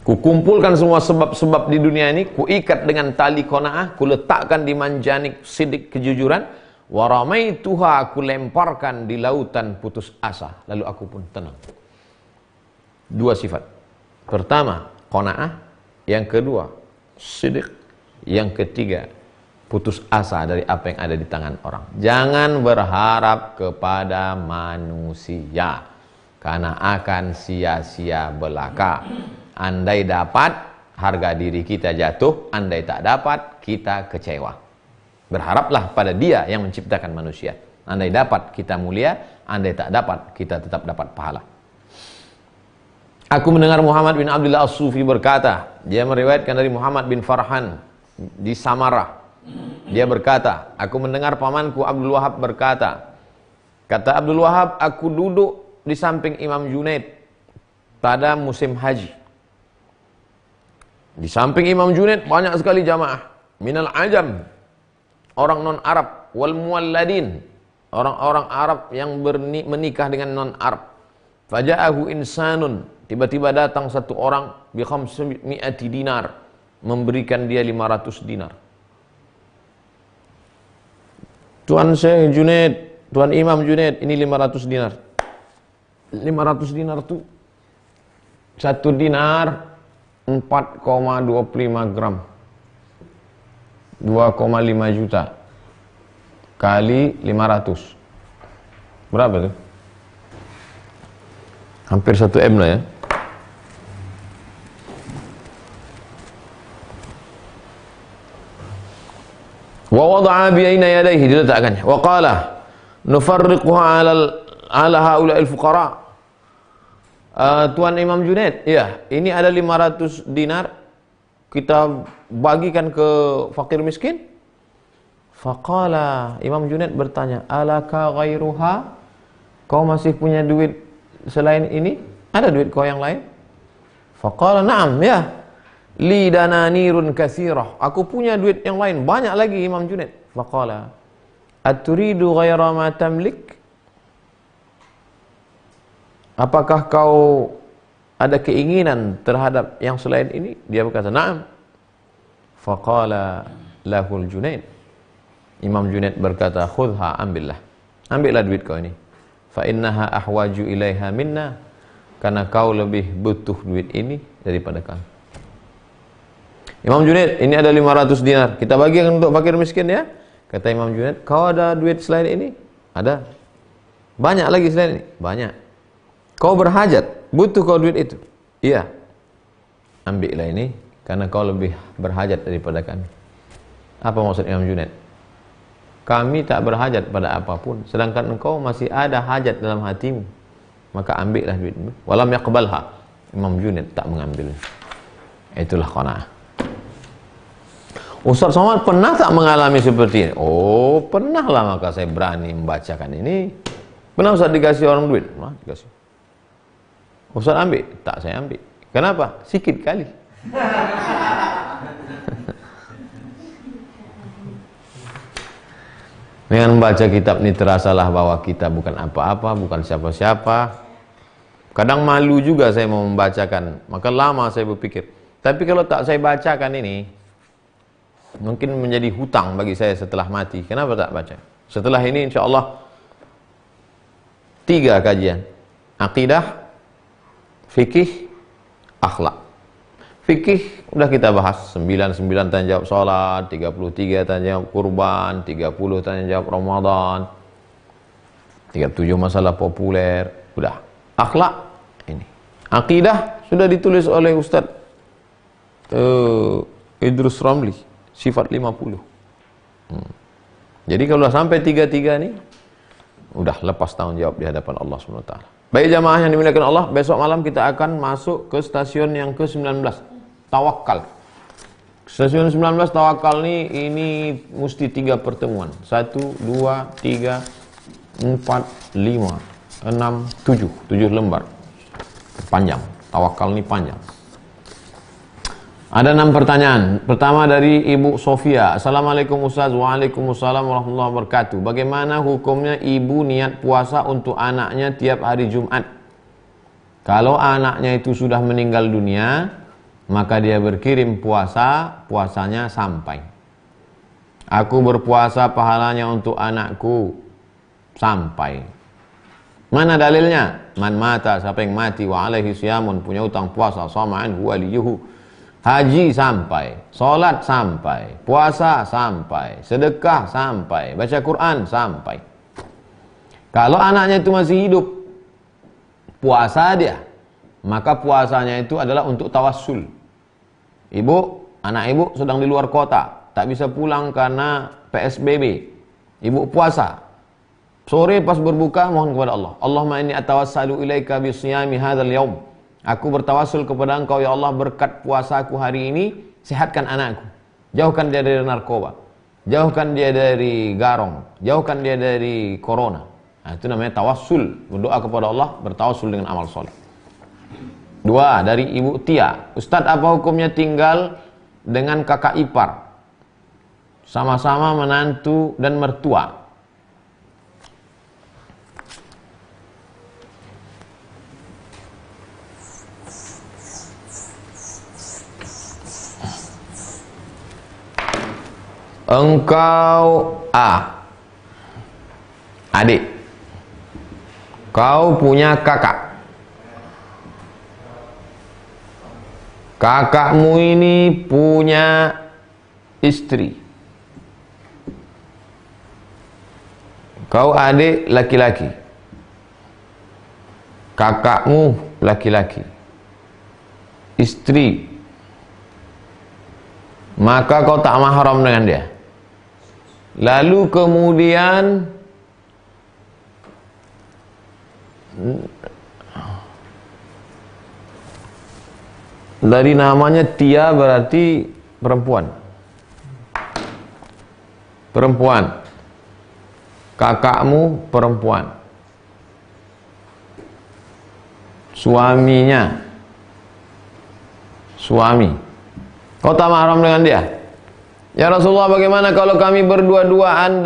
Kukumpulkan semua sebab-sebab di dunia ini, kuikat dengan tali qanaah, kuletakkan di manjanik sidik kejujuran, waramaituha, aku lemparkan di lautan putus asa, lalu aku pun tenang. Dua sifat. Pertama, qanaah. Yang kedua, sidik. Yang ketiga, putus asa dari apa yang ada di tangan orang. Jangan berharap kepada manusia, karena akan sia-sia belaka. Andai dapat, harga diri kita jatuh. Andai tak dapat, kita kecewa. Berharaplah pada Dia yang menciptakan manusia. Andai dapat, kita mulia. Andai tak dapat, kita tetap dapat pahala. Aku mendengar Muhammad bin Abdullah As-Sufi berkata, dia meriwayatkan dari Muhammad bin Farhan di Samarah. Dia berkata, aku mendengar pamanku Abdul Wahab berkata, kata Abdul Wahab, aku duduk di samping Imam Junaid pada musim haji. Di samping Imam Junaid banyak sekali jamaah minal ajam, orang non Arab, wal mualladin, orang-orang Arab yang menikah dengan non Arab. Faja'ahu insanun, tiba-tiba datang satu orang bi 500 dinar, memberikan dia 500 dinar. Tuan Syekh Junaid, Tuan Imam Junaid, ini 500 dinar. 500 dinar itu 1 dinar 4,25 gram. 2,5 juta kali 500. Berapa tuh? Hampir 1 M lah ya. Wa wada'a bi aina yadayhi, diletakkannya. Wa qala nufarriquha ala haula'il fuqara. Tuan Imam Junaid, ya, ini ada 500 dinar, kita bagikan ke fakir miskin. Faqala, Imam Junaid bertanya, alaka ghairuha? Kau masih punya duit selain ini? Ada duit kau yang lain? Faqala, na'am, ya. Li dananirun katsirah, aku punya duit yang lain banyak lagi. Imam Junaid, faqala aturidu ghaira ma tamlik? Apakah kau ada keinginan terhadap yang selain ini? Dia berkata, na'am. Faqala lahul Junaid, Imam Junaid berkata, khudha, ambillah duit kau ini. Fa innaha ahwaju ilaiha minna, karena kau lebih butuh duit ini daripada kami. Imam Junaid, ini ada 500 dinar, kita bagikan untuk fakir miskin ya. Kata Imam Junaid, kau ada duit selain ini? Ada. Banyak lagi selain ini? Banyak. Kau berhajat, butuh kau duit itu? Iya. Ambillah ini, karena kau lebih berhajat daripada kami. Apa maksud Imam Junaid? Kami tak berhajat pada apapun, sedangkan engkau masih ada hajat dalam hatimu. Maka ambillah duitmu. Walam yaqbalha, Imam Junaid tak mengambil. Itulah qanaah. Ustaz Somad pernah tak mengalami seperti ini? Oh, pernah lah, maka saya berani membacakan ini. Pernah Ustaz dikasih orang duit? Pernah dikasih. Ustaz ambil? Tak, saya ambil. Kenapa? Sikit kali. Dengan membaca kitab ini terasalah bahwa kita bukan apa-apa, bukan siapa-siapa. Kadang malu juga saya mau membacakan, maka lama saya berpikir. Tapi kalau tak saya bacakan ini, mungkin menjadi hutang bagi saya setelah mati. Kenapa tak baca? Setelah ini insya Allah 3 kajian. Akidah, fikih, akhlak. Fikih udah kita bahas, 99 tanya jawab sholat, 33 tanya jawab kurban, 30 tanya jawab Ramadan, 37 masalah populer, udah. Akhlak ini. Akidah sudah ditulis oleh Ustaz Idrus Ramli, sifat 50. Jadi kalau sampai 33 nih, udah lepas tanggung jawab di hadapan Allah SWT. Baik jamaah yang dimuliakan Allah, besok malam kita akan masuk ke stasiun yang ke-19, tawakal. Stasiun 19 tawakal ini mesti 3 pertemuan. 1, 2, 3, 4, 5, 6, 7 lembar. Panjang, tawakal ini panjang. Ada 6 pertanyaan. Pertama dari Ibu Sofia. Assalamualaikum Ustaz. Waalaikumsalam warahmatullahi wabarakatuh. Bagaimana hukumnya ibu niat puasa untuk anaknya tiap hari Jumat? Kalau anaknya itu sudah meninggal dunia, maka dia berkirim puasanya sampai. Aku berpuasa pahalanya untuk anakku sampai. Mana dalilnya? Man mata, siapa yang mati wa alaihi siyamun, punya utang puasa, sama'an huwa liyuhu. Haji sampai, solat sampai, puasa sampai, sedekah sampai, baca Quran sampai. Kalau anaknya itu masih hidup, puasa dia, maka puasanya itu adalah untuk tawassul. Anak ibu sedang di luar kota, tak bisa pulang karena PSBB. Ibu puasa. Sore pas berbuka mohon kepada Allah. Allahumma inni atawassalu ilaika bisiyami hadzal yaum. Aku bertawassul kepada Engkau ya Allah, berkat puasaku hari ini sehatkan anakku. Jauhkan dia dari narkoba. Jauhkan dia dari garong. Jauhkan dia dari corona. Nah, itu namanya tawassul. Berdoa kepada Allah, bertawassul dengan amal soleh. 2 dari Ibu Tia. Ustadz, apa hukumnya tinggal dengan kakak ipar? Sama-sama menantu dan mertua. Engkau adik, kau punya kakak. Kakakmu ini punya istri. Kau adik laki-laki. Kakakmu laki-laki. Istri. Maka kau tak mahram dengan dia. Lalu kemudian dari namanya Tia berarti perempuan. Perempuan. Kakakmu perempuan. Suaminya. Suami. Kau tak mahram dengan dia. Ya Rasulullah, bagaimana kalau kami berdua-duaan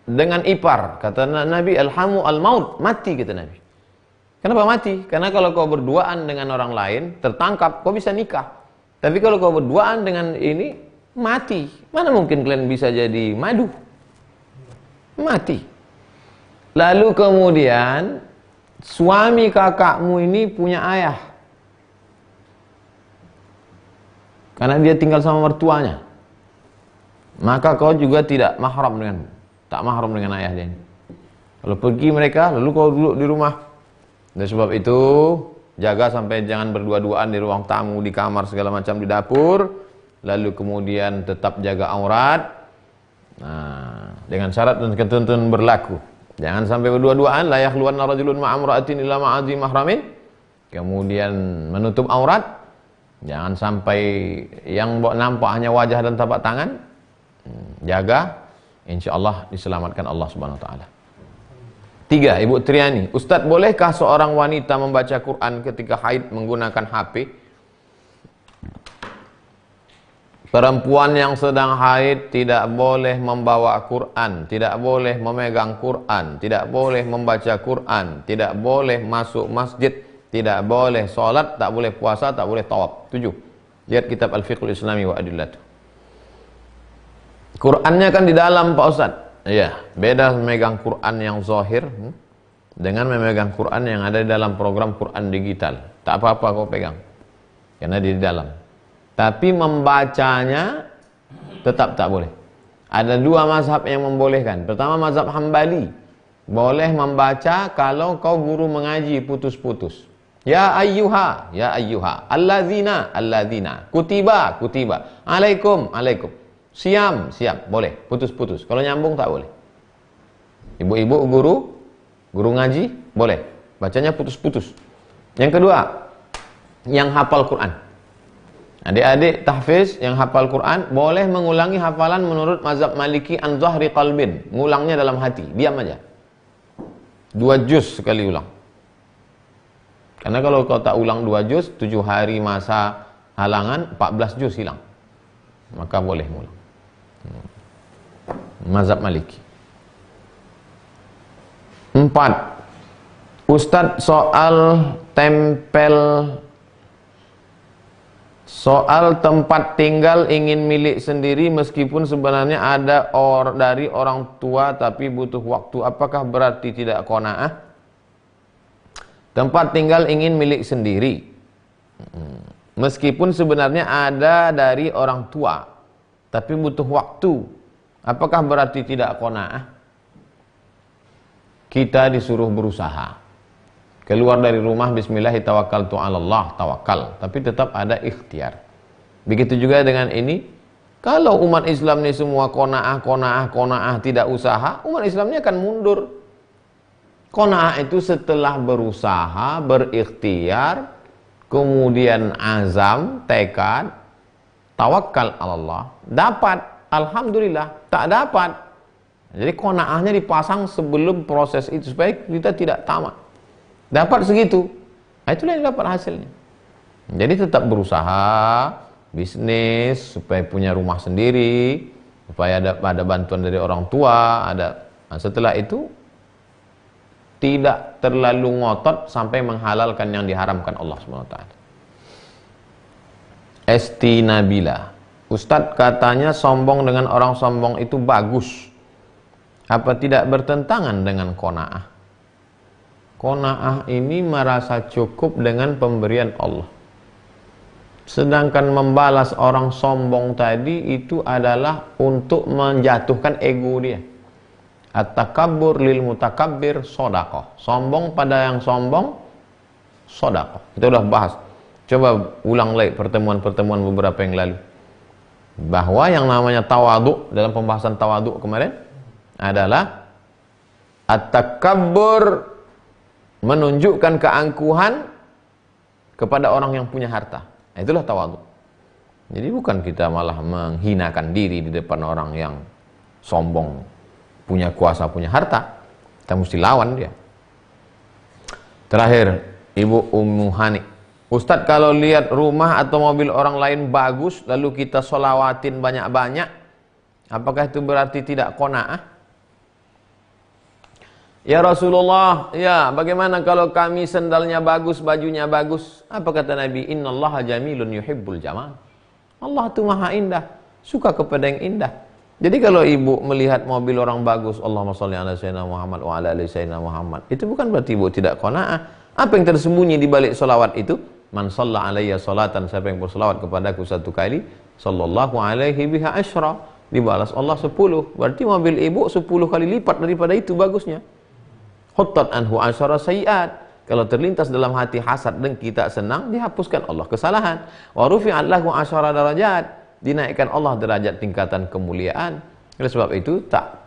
dengan ipar? Kata Nabi, alhamu al-maut, mati kata Nabi. Kenapa mati? Karena kalau kau berduaan dengan orang lain, tertangkap, kau bisa nikah. Tapi kalau kau berduaan dengan ini, mati. Mana mungkin kalian bisa jadi madu? Mati. Lalu kemudian, suami kakakmu ini punya ayah. Karena dia tinggal sama mertuanya. Maka kau juga tak mahram dengan ayahnya. Kalau pergi mereka, lalu kau duduk di rumah. Dan sebab itu, jaga sampai jangan berdua-duaan di ruang tamu, di kamar, segala macam, di dapur. Lalu kemudian tetap jaga aurat. Nah, dengan syarat dan ketentuan berlaku. Jangan sampai berdua-duaan, la yakhluwanna rajulun ma'amra'atin illa ma'adhi mahramin. Kemudian menutup aurat. Jangan sampai yang nampak hanya wajah dan tapak tangan. Jaga, insya Allah diselamatkan Allah Subhanahu Wa Taala. 3, Ibu Triani. Ustadz, bolehkah seorang wanita membaca Quran ketika haid menggunakan HP? Perempuan yang sedang haid tidak boleh membawa Quran, tidak boleh memegang Quran, tidak boleh membaca Quran, tidak boleh masuk masjid, tidak boleh sholat, tak boleh puasa, tak boleh tawaf. 7. Lihat kitab Al-Fiqhul Islami wa Adillatuh. Qurannya kan di dalam Pak Ustadz. Iya, beda memegang Quran yang zahir dengan memegang Quran yang ada di dalam program Quran digital. Tak apa-apa kau pegang, karena di dalam. Tapi membacanya tetap tak boleh. Ada dua mazhab yang membolehkan. Pertama mazhab Hambali, boleh membaca kalau kau guru mengaji putus-putus. Ya ayyuha, alladzina, kutiba, alaikum, siam, boleh, putus-putus. Kalau nyambung tak boleh. Ibu-ibu guru ngaji, boleh, bacanya putus-putus. Yang kedua, yang hafal Quran. Adik-adik tahfiz yang hafal Quran boleh mengulangi hafalan menurut mazhab Maliki an zahri qalbin, ngulangnya dalam hati, diam aja. 2 juz sekali ulang. Karena kalau kau tak ulang 2 juz, 7 hari masa halangan, 14 juz hilang. Maka boleh ngulang. Mazhab Maliki. 4. Ustadz, soal tempat tinggal ingin milik sendiri meskipun sebenarnya ada dari orang tua tapi butuh waktu, apakah berarti tidak qanaah? Tempat tinggal ingin milik sendiri meskipun sebenarnya ada dari orang tua tapi butuh waktu, apakah berarti tidak qanaah? Kita disuruh berusaha. Keluar dari rumah bismillahirrahmanirrahim, tawakal, tapi tetap ada ikhtiar. Begitu juga dengan ini. Kalau umat Islam ini semua qanaah tidak usaha, umat Islam ini akan mundur. Qanaah itu setelah berusaha, berikhtiar, kemudian azam, tekad, tawakal Allah, dapat, alhamdulillah. Tak dapat, jadi qanaahnya dipasang sebelum proses itu supaya kita tidak tamat. Dapat segitu, itulah yang dapat hasilnya. Jadi tetap berusaha, bisnis, supaya punya rumah sendiri, supaya ada bantuan dari orang tua, setelah itu tidak terlalu ngotot sampai menghalalkan yang diharamkan Allah SWT. Esti Nabila, Ustadz katanya sombong dengan orang sombong itu bagus. Apa tidak bertentangan dengan qanaah? Qanaah ini merasa cukup dengan pemberian Allah. Sedangkan membalas orang sombong tadi itu adalah untuk menjatuhkan ego dia. At-takabbur lil mutakabbir shadaqah. Sombong pada yang sombong, shadaqah. Kita udah bahas. Coba ulang lagi pertemuan-pertemuan beberapa yang lalu. Bahwa yang namanya tawadhu, dalam pembahasan tawadhu kemarin, adalah at-takabbur, menunjukkan keangkuhan kepada orang yang punya harta. Itulah tawadhu. Jadi bukan kita malah menghinakan diri di depan orang yang sombong, punya kuasa, punya harta. Kita mesti lawan dia. Terakhir, Ibu Ummu Hani, Ustadz, kalau lihat rumah atau mobil orang lain bagus lalu kita sholawatin banyak-banyak, apakah itu berarti tidak qanaah? Ya Rasulullah, ya bagaimana kalau kami sendalnya bagus, bajunya bagus? Apa kata Nabi? Innallaha jamilun yuhibbul jamal. Allah itu maha indah, suka kepada yang indah. Jadi kalau ibu melihat mobil orang bagus, Allahumma sholli ala sayyidina Muhammad wa ala ali sayyidina Muhammad, itu bukan berarti ibu tidak qanaah. Apa yang tersembunyi di balik solawat itu? Man shalla alayya salatan, siapa yang bersolawat kepadaku 1 kali, sallallahu alaihi biha asyra, dibalas Allah 10. Berarti mobil ibu 10 kali lipat daripada itu bagusnya. Huttat anhu asyara sayiat. Kalau terlintas dalam hati hasad, dengki, tak senang, dihapuskan Allah kesalahan. Wa rufi'at lahu asyara darajat, dinaikkan Allah derajat tingkatan kemuliaan. Oleh sebab itu tak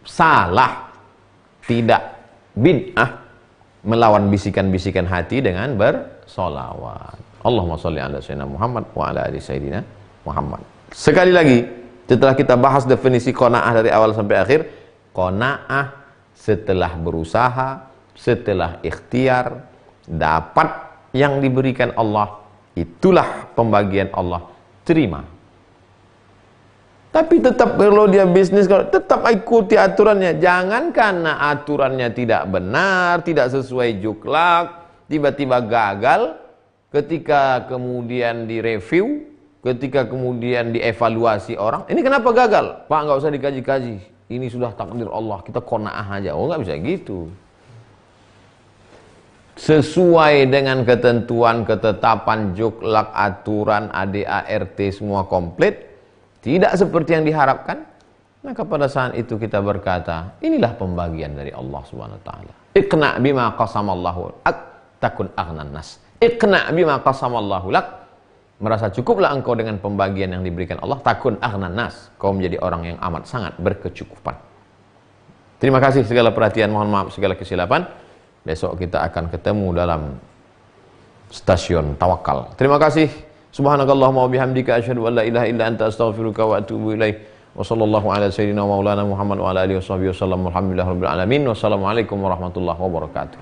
salah, tidak bid'ah melawan bisikan-bisikan hati dengan bersolawat. Allahumma sholli ala sayyidina Muhammad wa ala ali sayyidina Muhammad. Sekali lagi, setelah kita bahas definisi qanaah dari awal sampai akhir, qanaah setelah berusaha, setelah ikhtiar, dapat yang diberikan Allah, itulah pembagian Allah, terima. Tapi tetap kalau dia bisnis, tetap ikuti aturannya. Jangan karena aturannya tidak benar, tidak sesuai juklak, tiba-tiba gagal, ketika kemudian direview, ketika kemudian dievaluasi orang, ini kenapa gagal? Pak, nggak usah dikaji-kaji, ini sudah takdir Allah, kita qanaah aja. Oh, nggak bisa gitu. Sesuai dengan ketentuan, ketetapan, juklak, aturan, ADART semua komplit, tidak seperti yang diharapkan, maka pada saat itu kita berkata, inilah pembagian dari Allah Subhanahu wa taala. Iqna bima qasamallahu lak takun aghnan nas. Iqna bima qasamallahu lak. Merasa cukuplah engkau dengan pembagian yang diberikan Allah, takun aghnan nas. Kau menjadi orang yang amat sangat berkecukupan. Terima kasih segala perhatian, mohon maaf segala kesilapan. Besok kita akan ketemu dalam stasiun tawakal. Terima kasih. Subhanakallahumma wa bihamdika asyhadu an la ilaha illa anta astaghfiruka wa atubu ilaik. Wa sallallahu ala sayyidina maulana Muhammad wa ala alihi washabbihi wasallam. Alhamdulillahirabbil alamin. Wassalamualaikum warahmatullahi wabarakatuh.